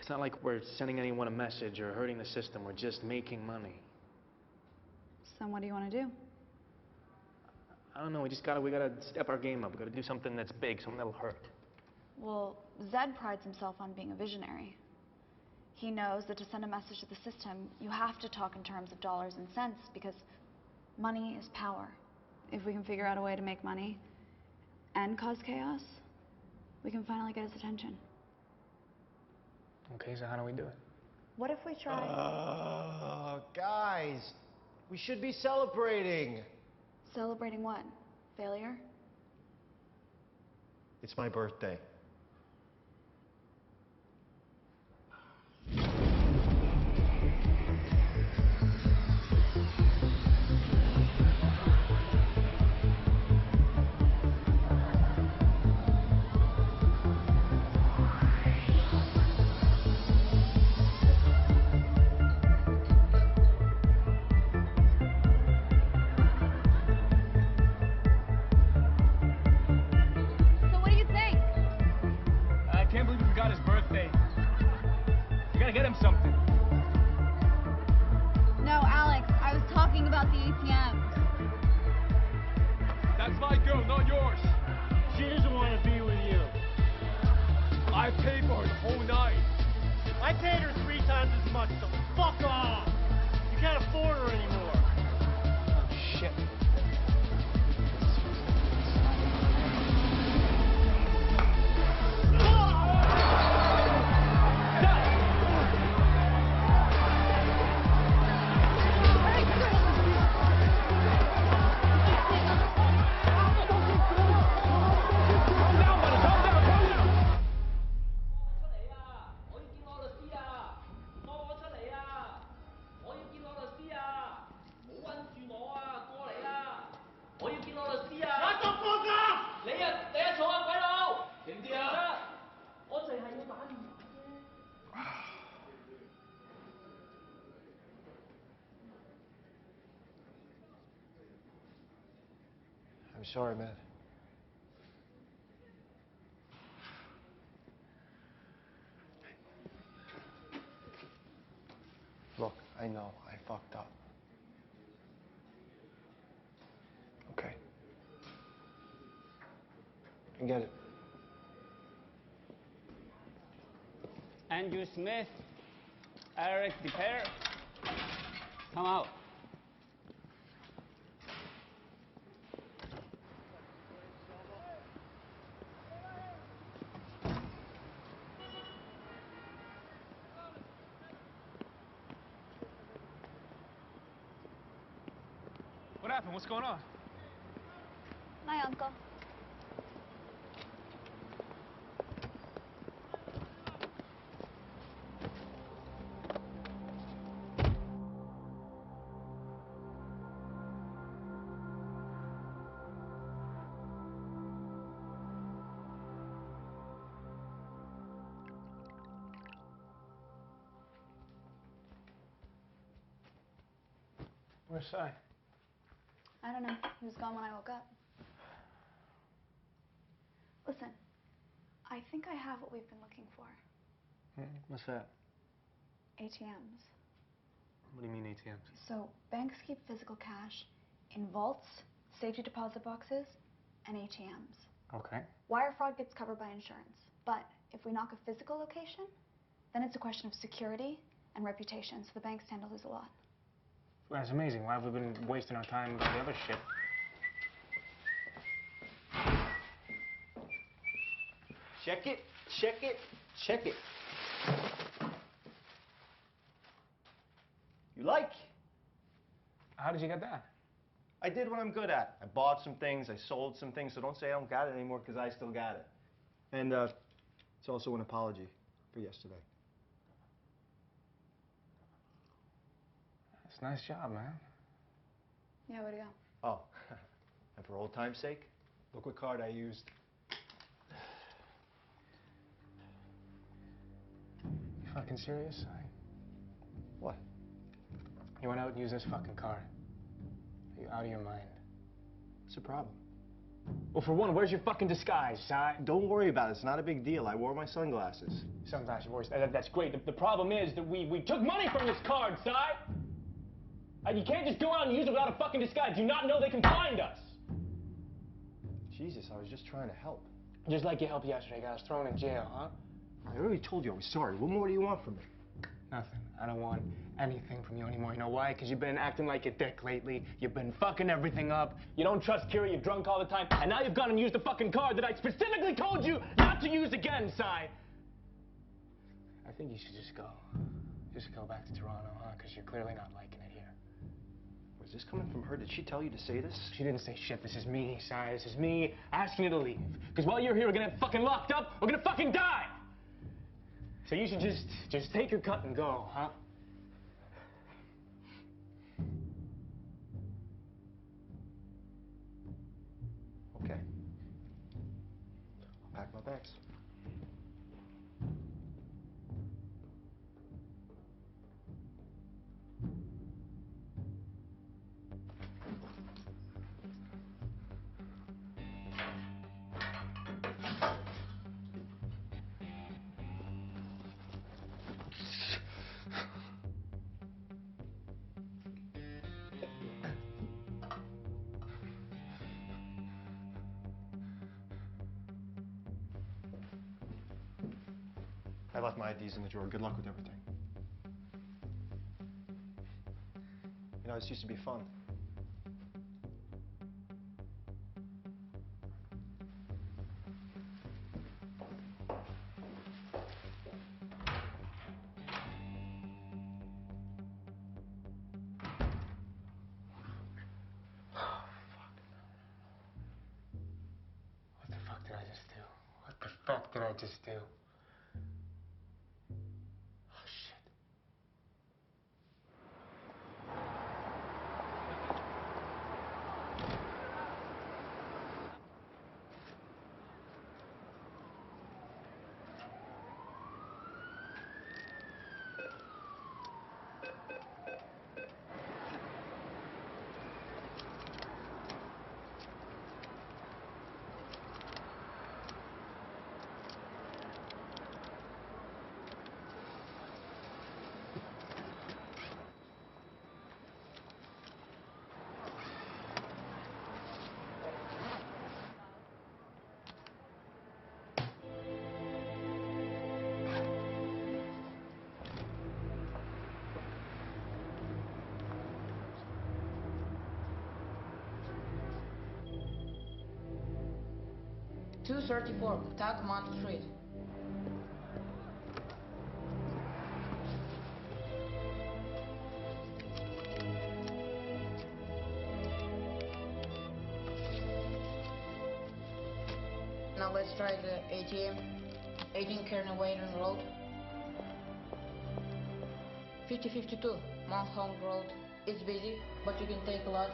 It's not like we're sending anyone a message or hurting the system. We're just making money. So what do you want to do? I don't know. We gotta step our game up. We gotta do something that's big, something that'll hurt. Well, Zed prides himself on being a visionary. He knows that to send a message to the system, you have to talk in terms of dollars and cents because money is power. If we can figure out a way to make money and cause chaos, we can finally get his attention. Okay, so how do we do it? What if we try... Guys, we should be celebrating. Celebrating what? Failure? It's my birthday. So what do you think? I can't believe we forgot his birthday. We gotta get him something. No, Alex, I was talking about the ATMs. That's my girl, not yours. She doesn't want to be with you. I paid for it the whole night. I paid her 3 times as much, so fuck off. You can't afford her anymore. Oh, shit. I'm sorry, man. Look, I know I fucked up. Okay. I get it. Andrew Smith, Eric DePere, come out. What happened? What's going on? My uncle. Where's Sai? I don't know. He was gone when I woke up. Listen, I think I have what we've been looking for. What's that? ATMs. What do you mean ATMs? So, banks keep physical cash in vaults, safety deposit boxes, and ATMs. Okay. Wire fraud gets covered by insurance. But if we knock a physical location, then it's a question of security and reputation, so the banks tend to lose a lot. Well, that's amazing. Why have we been wasting our time with all the other shit? Check it, check it, check it. You like? How did you get that? I did what I'm good at. I bought some things, I sold some things, so don't say I don't got it anymore, because I still got it. And it's also an apology for yesterday. That's a nice job, man. Yeah, where'd it go? Oh, and for old time's sake, look what card I used. You fucking serious? What? You went out and used this fucking card. Are you out of your mind? What's the problem? Well, for one, where's your fucking disguise, Si? Don't worry about it. It's not a big deal. I wore my sunglasses. Sunglasses, that's great. The problem is that we took money from this card, Si! You can't just go out and use it without a fucking disguise. Do you not know they can find us? Jesus, I was just trying to help. Just like you helped yesterday, got us thrown in jail, huh? I already told you I was sorry. What more do you want from me? Nothing. I don't want anything from you anymore. You know why? Because you've been acting like a dick lately. You've been fucking everything up. You don't trust Kira, you're drunk all the time. And now you've gone and used the fucking card that I specifically told you not to use again, Si. I think you should just go. Just go back to Toronto, huh? Because you're clearly not liking it here. Was this coming from her? Did she tell you to say this? She didn't say shit. This is me, Si. This is me asking you to leave. Because while you're here, we're gonna get fucking locked up. We're gonna fucking die. So you should just take your cut and go, huh? Okay. I'll pack my bags. I left my IDs in the drawer. Good luck with everything. You know, this used to be fun. What the fuck did I just do? What the fuck did I just do? Oh, shit. .234, Tacoma Street. Now let's try the ATM. 18 Kernewayden Road. 5052, Mount Hong Road. It's busy, but you can take a lot.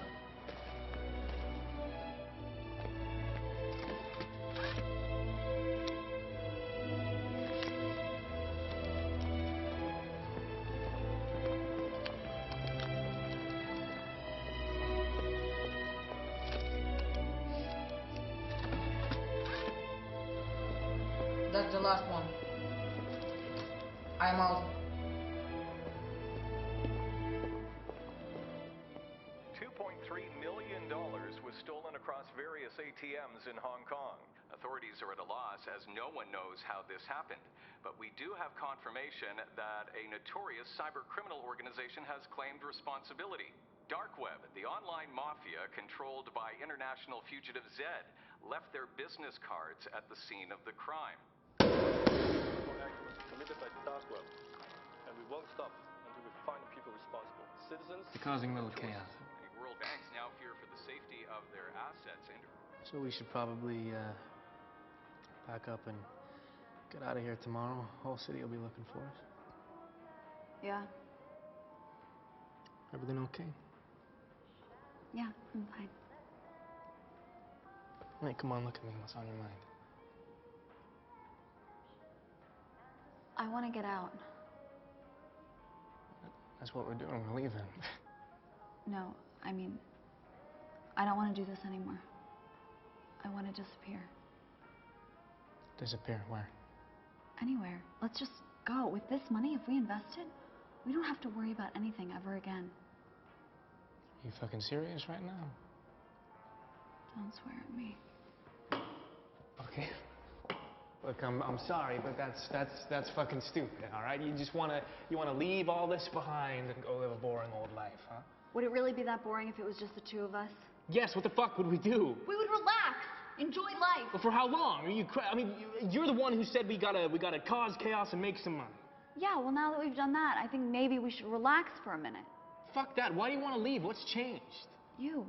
That's the last one. I'm out. $2.3 million was stolen across various ATMs in Hong Kong. Authorities are at a loss as no one knows how this happened. But we do have confirmation that a notorious cyber criminal organization has claimed responsibility. Dark Web, the online mafia controlled by international fugitive Zed, left their business cards at the scene of the crime. Committed by Dark Web, and we won't stop until we find the people responsible. Citizens. They're causing a little chaos. World banks now fear for the safety of their assets. And So we should probably pack up and get out of here tomorrow. Whole city will be looking for us. Yeah. Everything okay? Yeah, I'm fine. Hey, come on, look at me. What's on your mind? I want to get out. That's what we're doing. We're leaving. No, I mean, I don't want to do this anymore. I want to disappear. Disappear? Where? Anywhere. Let's just go. With this money, if we invest it, we don't have to worry about anything ever again. You fucking serious right now? Don't swear at me. Okay. Look, I'm sorry, but that's fucking stupid, all right? You wanna leave all this behind and go live a boring old life, huh? Would it really be that boring if it was just the two of us? Yes, what the fuck would we do? We would relax, enjoy life. But for how long? You're the one who said we gotta cause chaos and make some money. Yeah, well, now that we've done that, I think maybe we should relax for a minute. Fuck that. Why do you want to leave? What's changed? You.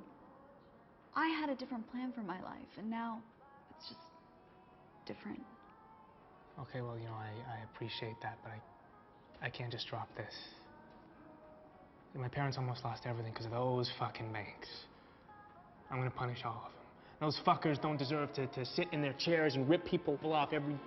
I had a different plan for my life, and now it's just different. Okay, well, you know, I appreciate that, but I can't just drop this. My parents almost lost everything because of those fucking banks. I'm gonna punish all of them. Those fuckers don't deserve to sit in their chairs and rip people off every...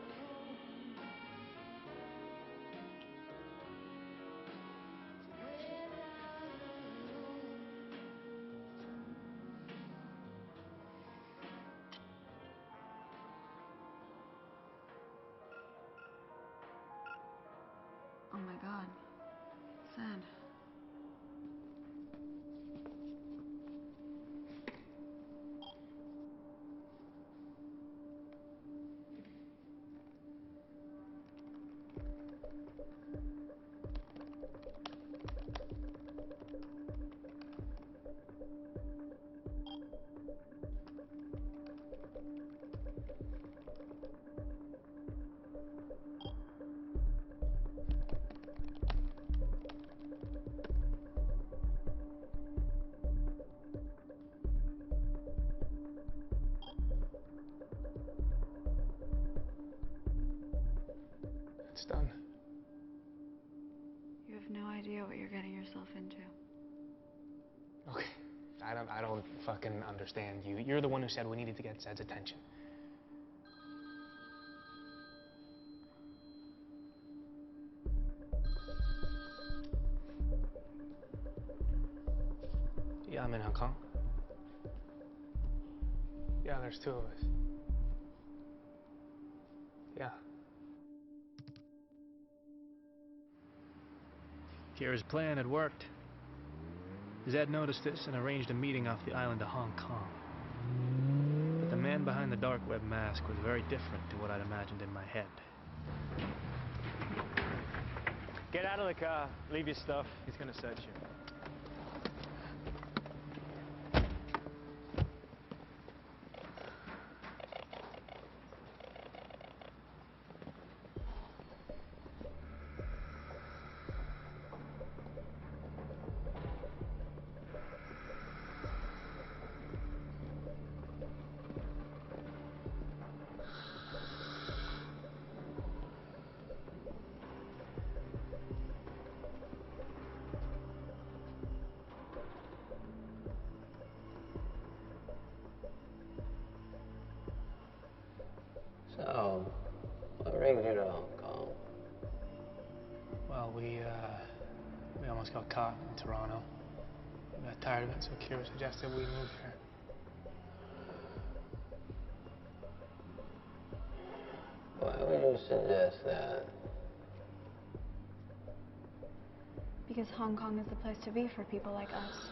Oh my God. Sad. It's done. You have no idea what you're getting yourself into. Okay. I don't fucking understand you. You're the one who said we needed to get Zed's attention. Yeah, I'm in Hong Kong. Yeah, there's two of us. Yeah. Kira's plan had worked. Zed noticed this and arranged a meeting off the island of Hong Kong. But the man behind the dark web mask was very different to what I'd imagined in my head. Get out of the car. Leave your stuff. He's gonna search you. So, what brings you to Hong Kong? Well, we almost got caught in Toronto. We got tired of it, so Kira suggested we move here. Why would you suggest that? Because Hong Kong is the place to be for people like us.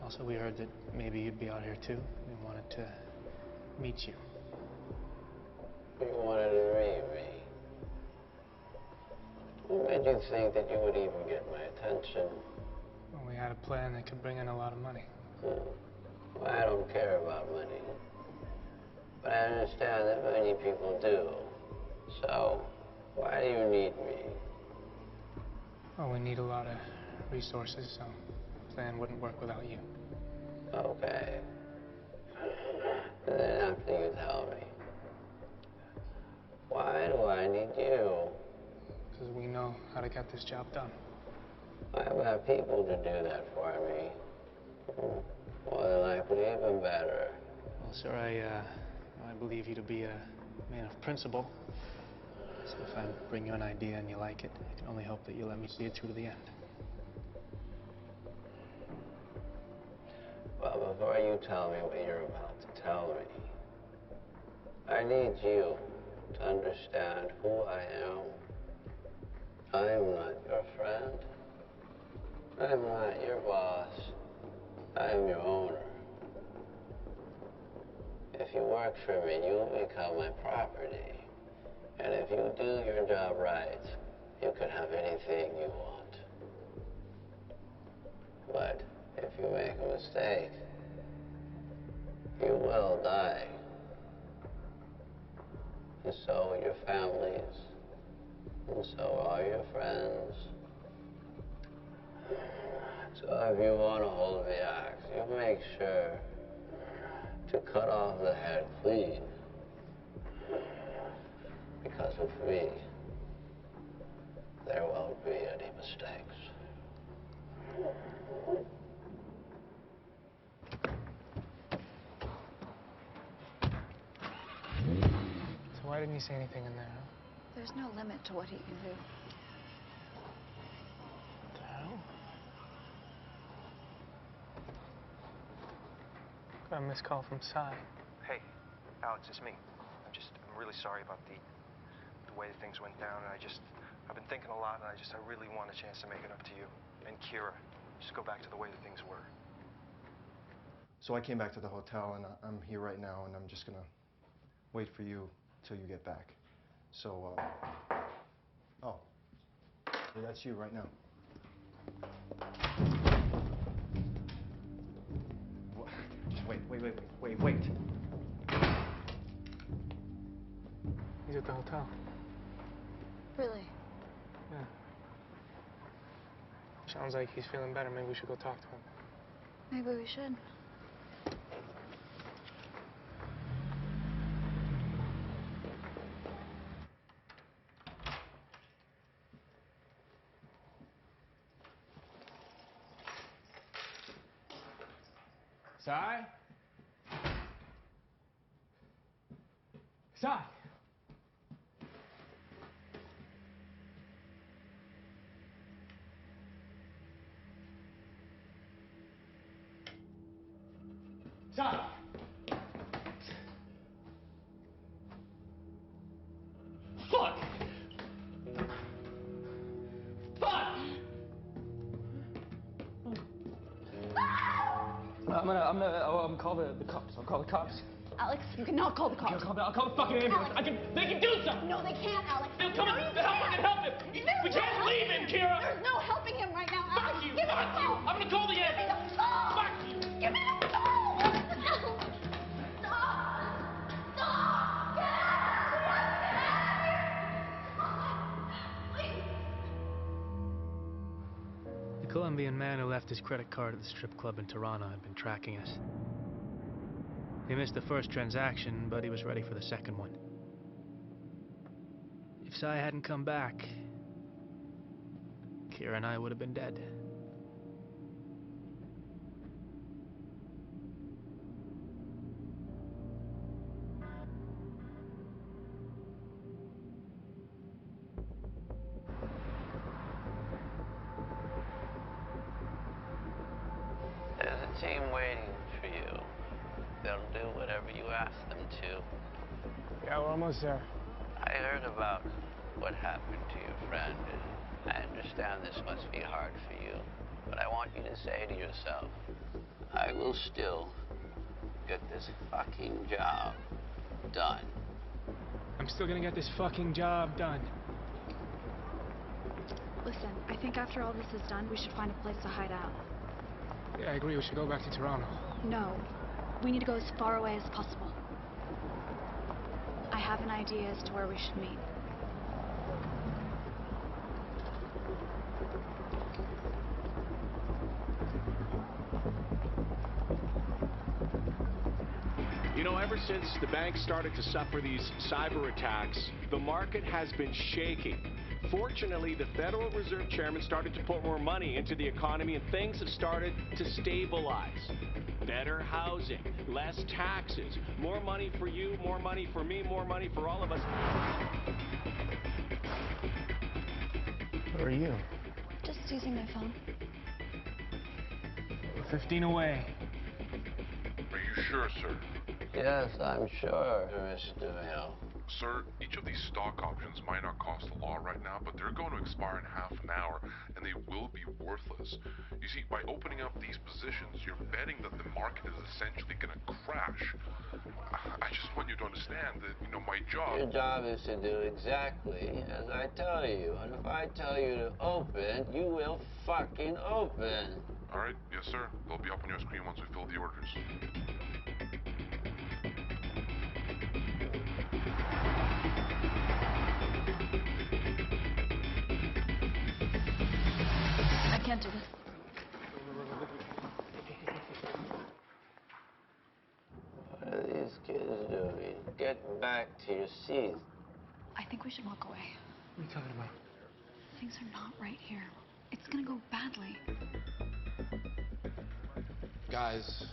Also, we heard that maybe you'd be out here too. We wanted to meet you. You wanted to meet me? What made you think that you would even get my attention? Well, we had a plan that could bring in a lot of money. Well, I don't care about money. But I understand that many people do. So, why do you need me? Well, we need a lot of resources, so the plan wouldn't work without you. Okay. And then after you tell me, why do I need you? Because we know how to get this job done. I've got people to do that for me. More than likely, even better. Well, sir, I believe you to be a man of principle. So if I bring you an idea and you like it, I can only hope that you let me see it through to the end. Well, before you tell me what you're about to tell me, I need you to understand who I am. I am not your friend. I'm not your boss. I'm your owner. If you work for me, you'll become my property. And if you do your job right, you can have anything you want. But if you make a mistake, you will die. And so will your families. And so are your friends. So if you want to hold the axe, you make sure to cut off the head clean. Because with me, there won't be any mistakes. So why didn't you say anything in there, huh? There's no limit to what he can do. What the hell? Got a missed call from Cy. Hey, Alex, it's me. I'm really sorry about the way things went down, and I've been thinking a lot, and I really want a chance to make it up to you and Kira. Just go back to the way that things were. So I came back to the hotel, and I'm here right now, and I'm just gonna wait for you till you get back. So, oh, so that's you right now. Wait. He's at the hotel. Really? Yeah. Sounds like he's feeling better. Maybe we should go talk to him. Maybe we should. Sai? Sai? Sai? Fuck! Fuck! I'm call the cops. I'll call the cops. Alex, you cannot call the cops. I'll call the fucking ambulance. They can do something. No, they can't, Alex. They'll come no, and help him. We can't leave him, Kira. There's no helping him right now, Alex. Fuck you. Give me the phone. I'm gonna call the ambulance. Fuck you. Give me the phone. Stop. Get out. The Colombian man who left his credit card at the strip club in Toronto had been tracking us. He missed the first transaction, but he was ready for the second one. If Sai hadn't come back, Kira and I would have been dead. There's a team waiting for you. They'll do whatever you ask them to. Yeah, we're almost there. I heard about what happened to your friend, and I understand this must be hard for you. But I want you to say to yourself, I will still get this fucking job done. I'm still gonna get this fucking job done. Listen, I think after all this is done, we should find a place to hide out. Yeah, I agree. We should go back to Toronto. No, we need to go as far away as possible. I have an idea as to where we should meet. You know, ever since the bank started to suffer these cyber attacks, the market has been shaking. Fortunately, the Federal Reserve Chairman started to put more money into the economy and things have started to stabilize. Better housing, less taxes, more money for you, more money for me, more money for all of us. Where are you? Just using my phone. We're 15 away. Are you sure, sir? Yes, I'm sure, Mr. Hill. Sir, each of these stock options might not cost a lot right now, but they're going to expire in half an hour, and they will be worthless. You see, by opening up these positions, you're betting that the market is essentially going to crash. I just want you to understand that, you know, my job... Your job is to do exactly as I tell you. And if I tell you to open, you will fucking open. All right, yes, sir. They'll be up on your screen once we fill the orders. I can't do this. What are these kids doing? Get back to your seats. I think we should walk away. What are you talking about? Things are not right here. It's gonna go badly. Guys,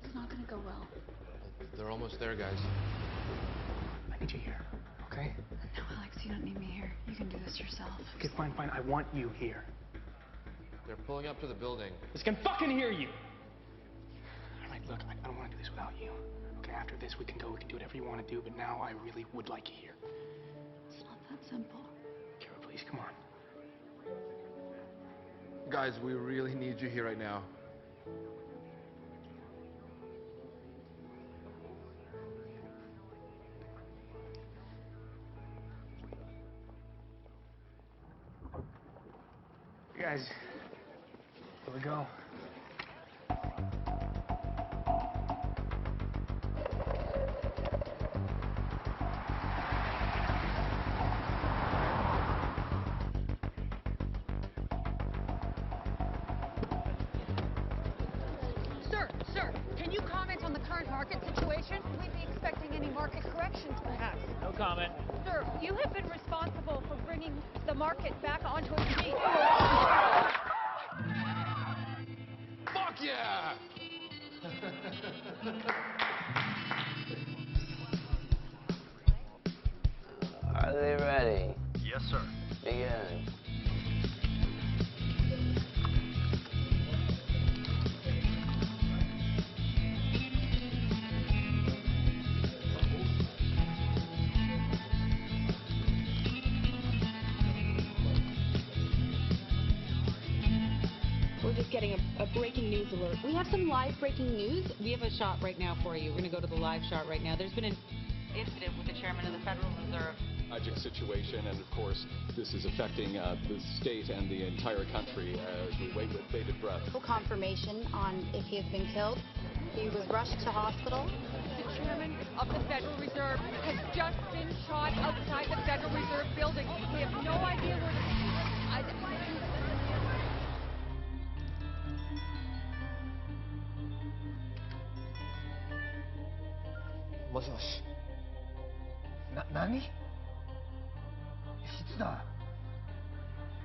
It's not gonna go well. they're almost there, guys. I need you here, okay? No, Alex, you don't need me here. You can do this yourself. Okay, fine. I want you here. They're pulling up to the building. This can fucking hear you! All right, look, I don't want to do this without you. Okay, after this, we can go, we can do whatever you want to do, but now I really would like you here. It's not that simple. Kira, please, come on. Guys, we really need you here right now. Guys, here we go. Sir, can you comment on the current market situation? We'd be expecting any market corrections, perhaps. No comment. Sir, you have been responsible for bringing the market back onto its feet. Fuck yeah! Are they ready? Yes, sir. Begin. We're just getting a breaking news alert. We have some live breaking news. We have a shot right now for you. We're going to go to the live shot right now. There's been an incident with the chairman of the Federal Reserve. Tragic situation, and of course, this is affecting the state and the entire country as we wait with bated breath. No confirmation on if he has been killed. He was rushed to hospital. The chairman of the Federal Reserve has just been shot outside the Federal Reserve building. We have no idea where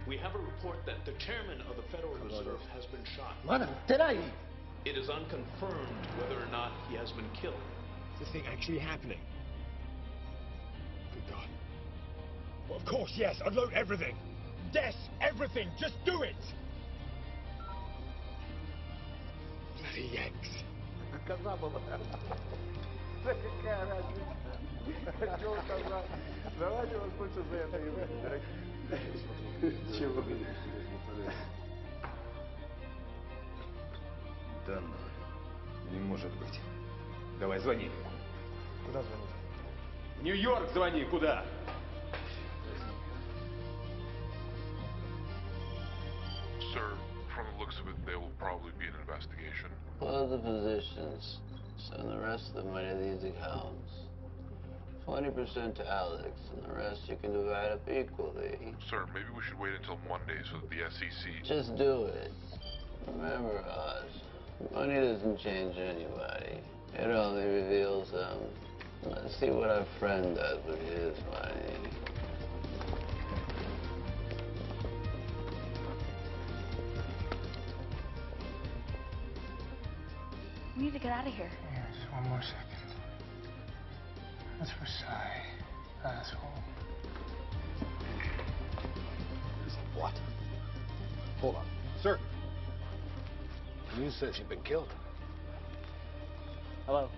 We have a report that the chairman of the Federal Reserve has been shot. It is unconfirmed whether or not he has been killed. Is this thing actually happening? Good God. Well, of course, yes. Unload everything. Yes, everything. Just do it. Bloody Yanks. Давайте вас лучше за это и выйдем. Чего вы интересно, полезно? Да ну, не может быть. Давай, звони. Куда звонить? В Нью-Йорк звони, куда? Sir, from the looks of it, there will probably be an investigation. Pull the positions. Send the rest of the money to these accounts. 20% to Alex, and the rest you can divide up equally. Sir, maybe we should wait until Monday so that the SEC... Just do it. Remember, Oz, money doesn't change anybody. It only reveals them. Let's see what our friend does with his money. We need to get out of here. Yeah, just one more second. That's Versailles, asshole. What? Hold on. Sir! The news says you've been killed. Hello?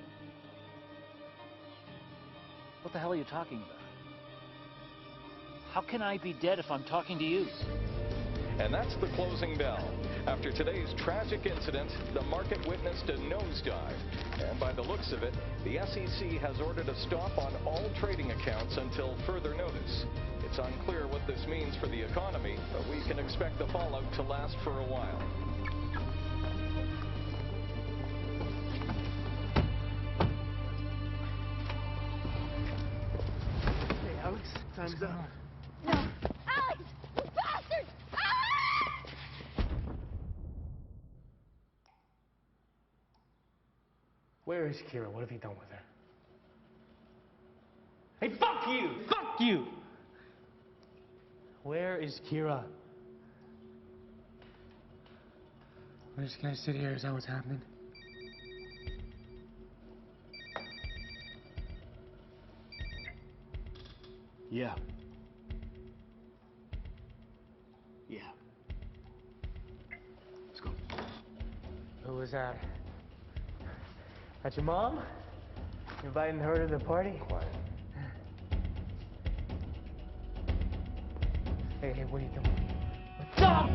What the hell are you talking about? How can I be dead if I'm talking to you? And that's the closing bell. After today's tragic incident, the market witnessed a nosedive. And by the looks of it, the SEC has ordered a stop on all trading accounts until further notice. It's unclear what this means for the economy, but we can expect the fallout to last for a while. Hey, Alex, time's up. No! Alex! You bastard! Where is Kira? What have you done with her? Hey, fuck you! Fuck you! Where is Kira? We're just gonna sit here. Is that what's happening? Yeah. Yeah. Let's go. Who was that? That's your mom? Inviting her to the party? Quiet. Hey, what are you doing? What's up?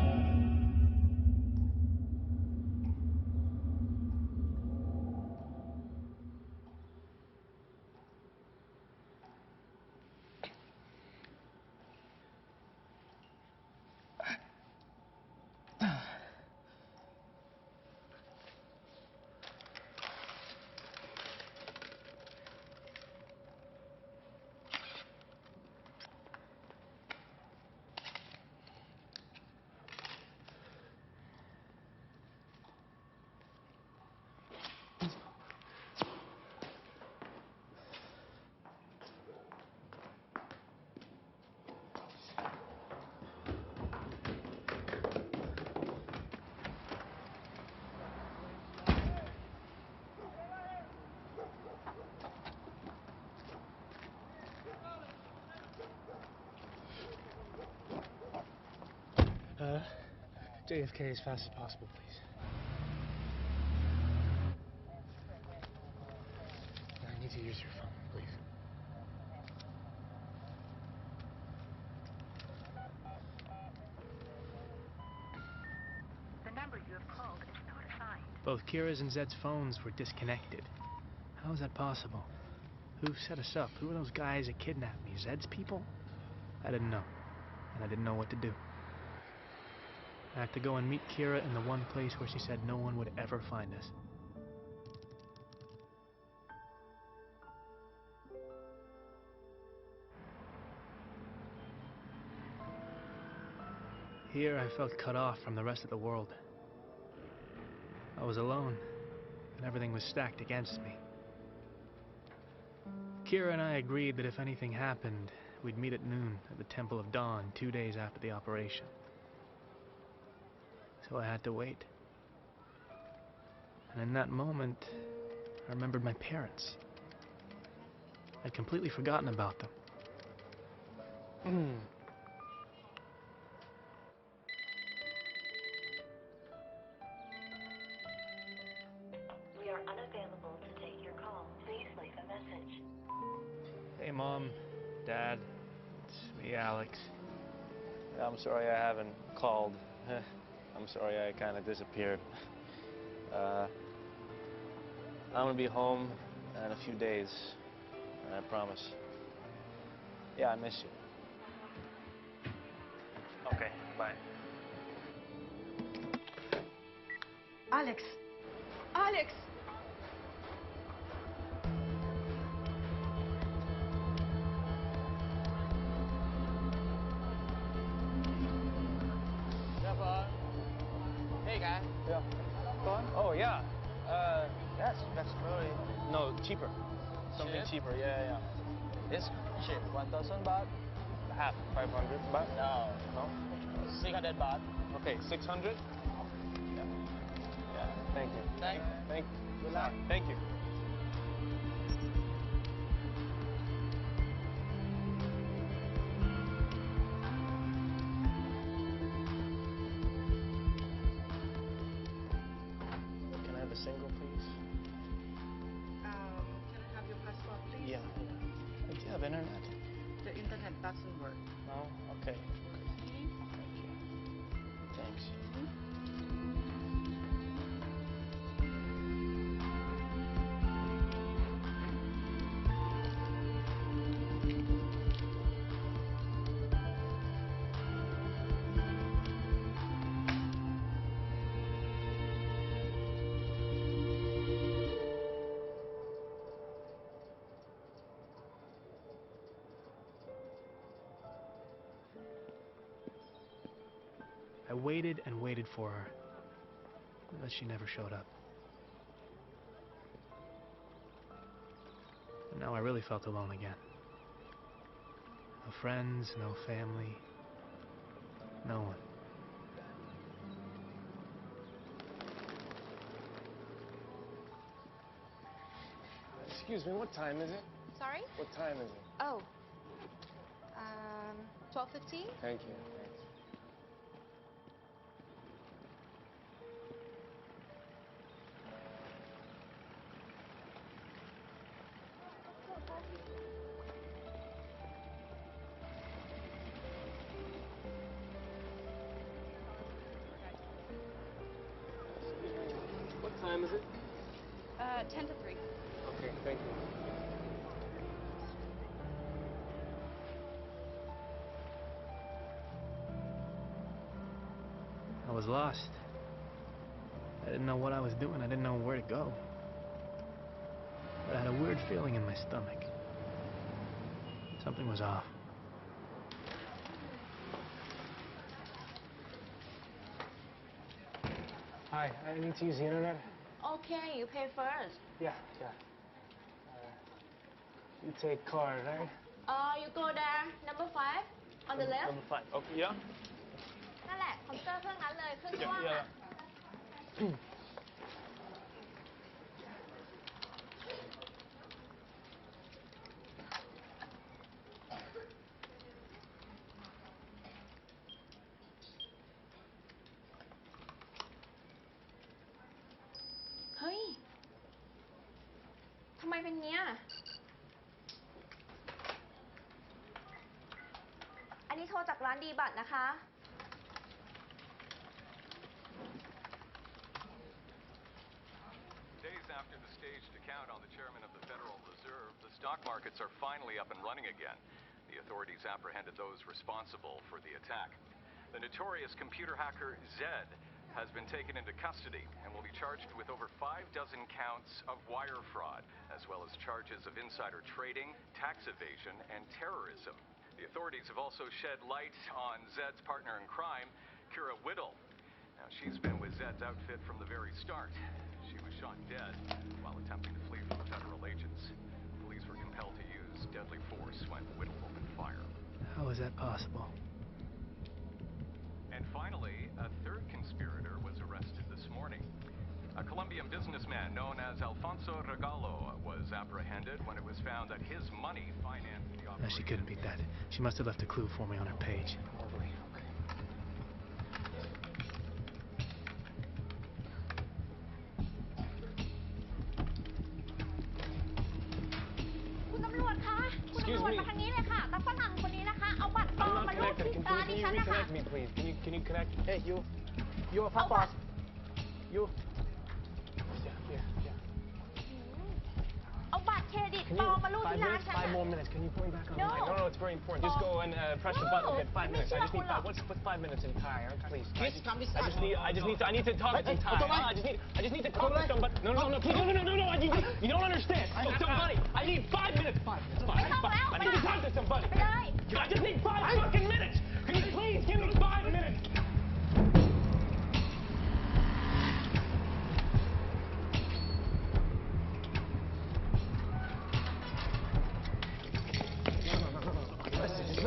JFK as fast as possible, please. I need to use your phone, please. The number you have called is not assigned. Both Kira's and Zed's phones were disconnected. How is that possible? Who set us up? Who are those guys that kidnapped me? Zed's people? I didn't know. And I didn't know what to do. I had to go and meet Kira in the one place where she said no one would ever find us. Here I felt cut off from the rest of the world. I was alone, and everything was stacked against me. Kira and I agreed that if anything happened, we'd meet at noon at the Temple of Dawn 2 days after the operation. So I had to wait. And in that moment, I remembered my parents. I'd completely forgotten about them. We are unavailable to take your call. Please leave a message. Hey, Mom, Dad, it's me, Alex. I'm sorry I haven't called. I'm sorry I kind of disappeared. I'm gonna be home in a few days, I promise. Yeah, I miss you. Okay, bye. Alex! Alex! Yeah, Bob. Hey, guy. Yeah. Phone? Oh, yeah. Yes, that's probably... No, cheaper. Something Cheap? cheaper, yeah. This shit, 1,000 baht? Half, 500 baht? No. No? 600 baht. Okay, 600? Yeah. Thank you. Thank you. Good luck. Thank you. Can I have a single, please? Can I have your passport, please? Yeah. Do you have internet? The internet doesn't work. No? Okay. Thanks. I waited and waited for her, but she never showed up. And now I really felt alone again. No friends, no family, no one. Excuse me, what time is it? Sorry? What time is it? Oh. 12:15? Thank you. What time is it? 10 to 3. Okay, thank you. I was lost. I didn't know what I was doing. I didn't know where to go. But I had a weird feeling in my stomach. Something was off. Hi, I need to use the internet. Okay, you pay first. Yeah. You take card, right? You go there, number 5, on the left. Number 5. Okay, yeah. นั่นแหละคอมพิวเตอร์เครื่องนั้นเลยเครื่องที่ว่าง Yeah. อ่ะ Excuse ไมเป็นเงี้ยอันนี้โทรจากร้านดีบัตรนะคะ Days after the staged account on the chairman of the Federal Reserve, the stock markets are finally up and running again. The authorities apprehended those responsible for the attack. The notorious computer hacker Zed has been taken into custody and will be charged with over 6 counts of wire fraud, as well as charges of insider trading, tax evasion, and terrorism. The authorities have also shed light on Zed's partner in crime, Kira Whittle. Now, she's been with Zed's outfit from the very start. She was shot dead while attempting to flee from the federal agents. Police were compelled to use deadly force when Whittle opened fire. How is that possible? And finally, a third conspirator was arrested this morning. A Colombian businessman known as Alfonso Regalo was apprehended when it was found that his money financed the No, operation. she couldn't be that. She must have left a clue for me on her page. Totally. คุณตำรวจคะคุณตำรวจมาทางนี้เลยค่ะตาฝรั่งคนนี้นะคะเอาบัตรปลอมมาลูบที่ตาดิฉันนะคะ reconnect me, please? Can you connect? Hey, you. You're a pop boss. You. Yeah. เอาบัตรเครดิตปลอมมาลูบที่ร้านฉัน 5 more minutes. Can you put me back on No. the line? No, it's very important. Just go and press the button. Okay, 5 minutes. I just need 5. What's 5 minutes in Thai? Please. I need to talk in Thai. I just need to talk to somebody. No. Please, no. You don't understand. Somebody. I need 5 minutes. 5. I need to talk to somebody. I just need 5 fucking minutes. Can you please give me 5 minutes?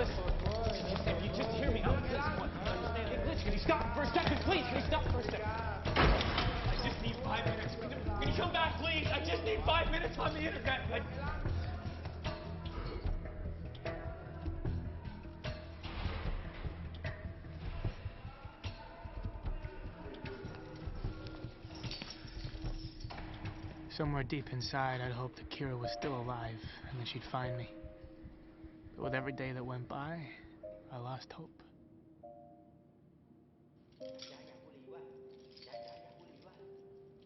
Listen. You just hear me out. Listen, understand English? Can you stop for a second, please? Can you stop for a second? I just need 5 minutes. Can you come back, please? I just need 5 minutes on the internet. Somewhere deep inside, I'd hoped that Kira was still alive and that she'd find me. But with every day that went by, I lost hope.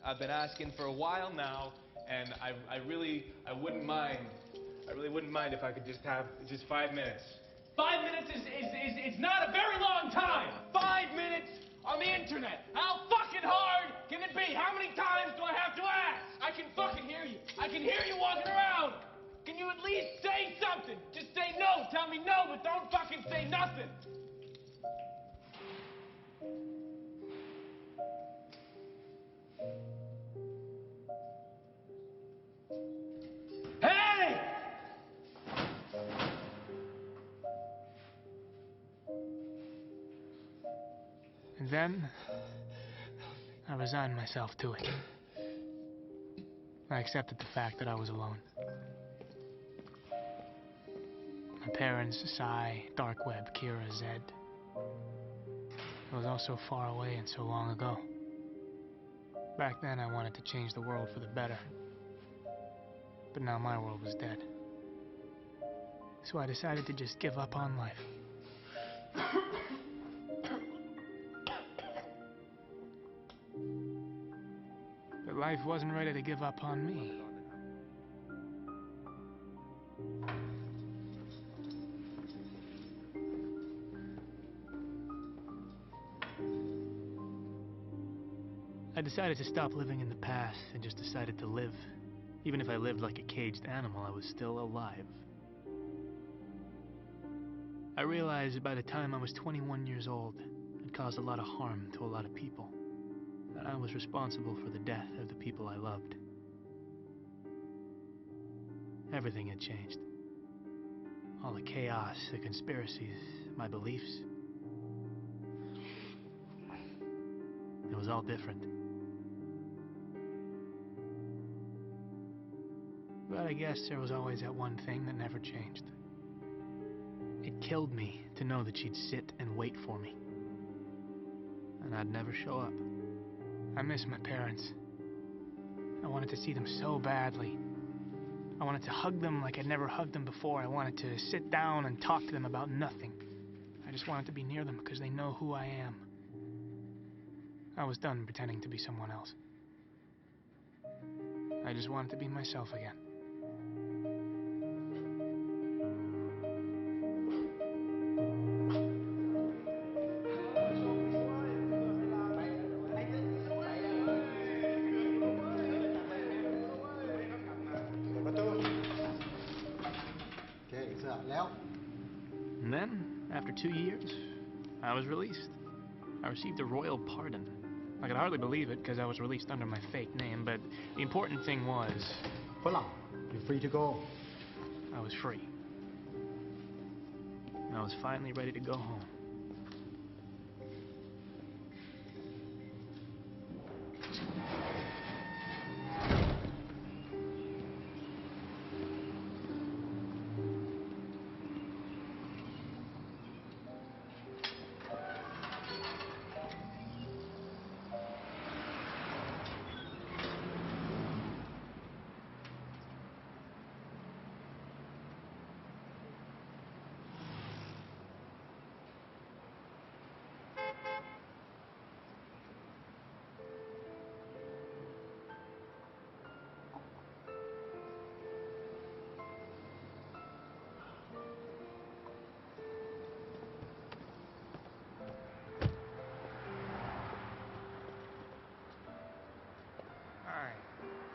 I've been asking for a while now, and I really wouldn't mind. I really wouldn't mind if I could just have 5 minutes. 5 minutes is not a very long time. 5 minutes on the internet. How fucking hard can it be? How many times do I have to ask? I can fucking hear you. I can hear you walking around. Can you at least say something? Just say no. Tell me no, but don't fucking say nothing. Hey! And then, I resigned myself to it. I accepted the fact that I was alone. My parents, Sai, Dark Web, Kira, Zed. It was all so far away and so long ago. Back then, I wanted to change the world for the better. But now my world was dead. So I decided to just give up on life. But life wasn't ready to give up on me. I decided to stop living in the past and just decided to live. Even if I lived like a caged animal, I was still alive. I realized that by the time I was 21 years old, I'd caused a lot of harm to a lot of people. And I was responsible for the death of the people I loved. Everything had changed. All the chaos, the conspiracies, my beliefs. It was all different. But I guess there was always that one thing that never changed. It killed me to know that she'd sit and wait for me. And I'd never show up. I miss my parents. I wanted to see them so badly. I wanted to hug them like I'd never hugged them before. I wanted to sit down and talk to them about nothing. I just wanted to be near them because they know who I am. I was done pretending to be someone else. I just wanted to be myself again. And then, after 2 years, I was released. I received a royal pardon. I could hardly believe it because I was released under my fake name, but the important thing was... FUL, you're free to go. I was free. And I was finally ready to go home.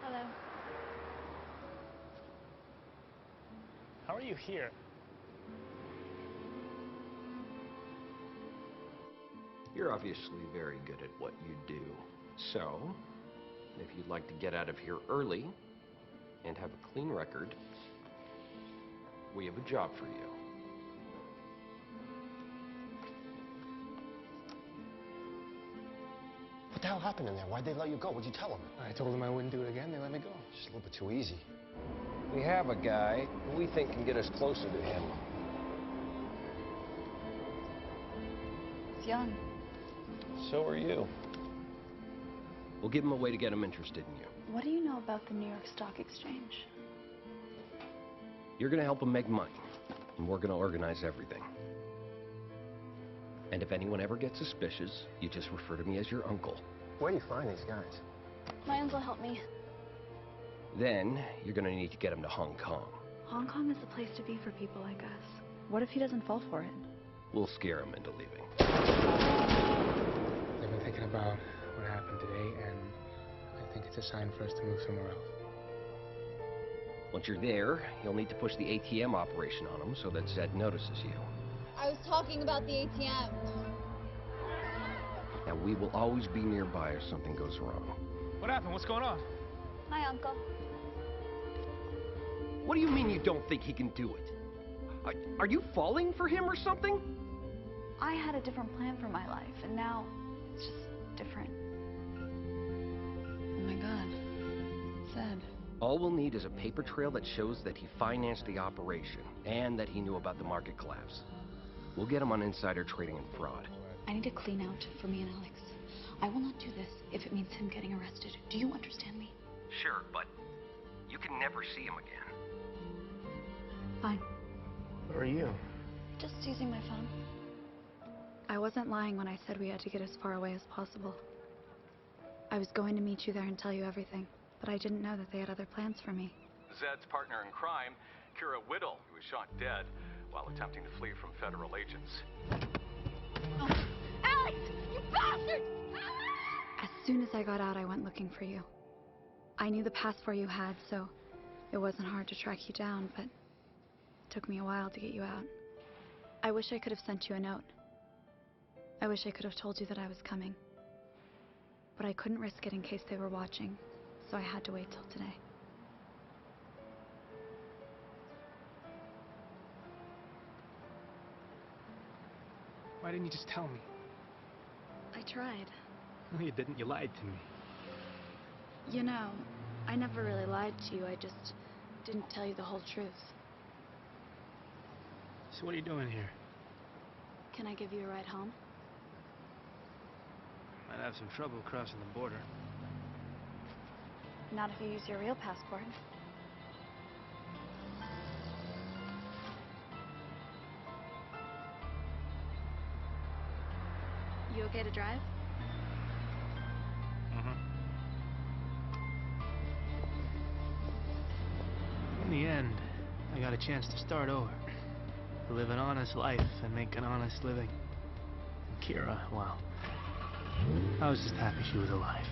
Hello. How are you here? You're obviously very good at what you do. So, if you'd like to get out of here early and have a clean record, we have a job for you. What the hell happened in there? Why'd they let you go? What'd you tell them? I told them I wouldn't do it again. They let me go. Just a little bit too easy. We have a guy who we think can get us closer to him. He's young. So are you. We'll give him a way to get him interested in you. What do you know about the New York Stock Exchange? You're gonna help him make money, and we're gonna organize everything. And if anyone ever gets suspicious, you just refer to me as your uncle. Where do you find these guys? My uncle helped me. Then, you're gonna need to get him to Hong Kong. Hong Kong is the place to be for people like us. What if he doesn't fall for it? We'll scare him into leaving. I've been thinking about what happened today, and I think it's a sign for us to move somewhere else. Once you're there, you'll need to push the ATM operation on him so that Zed notices you. I was talking about the ATM. Now, we will always be nearby if something goes wrong. What happened? What's going on? My uncle. What do you mean you don't think he can do it? Are you falling for him or something? I had a different plan for my life, and now it's just different. Oh my God. Zed. All we'll need is a paper trail that shows that he financed the operation and that he knew about the market collapse. We'll get him on insider trading and fraud. I need a clean out for me and Alex. I will not do this if it means him getting arrested. Do you understand me? Sure, but you can never see him again. Fine. Where are you? Just using my phone. I wasn't lying when I said we had to get as far away as possible. I was going to meet you there and tell you everything, but I didn't know that they had other plans for me. Zed's partner in crime, Kira Whittle, who was shot dead while attempting to flee from federal agents. Alex! You bastard! As soon as I got out, I went looking for you. I knew the passport you had, so it wasn't hard to track you down, but it took me a while to get you out. I wish I could have sent you a note. I wish I could have told you that I was coming. But I couldn't risk it in case they were watching, so I had to wait till today. Why didn't you just tell me? I tried. No, you didn't. You lied to me. You know, I never really lied to you. I just didn't tell you the whole truth. So what are you doing here? Can I give you a ride home? Might have some trouble crossing the border. Not if you use your real passport. You okay to drive? In the end, I got a chance to start over. To live an honest life and make an honest living. And Kira, well, I was just happy she was alive.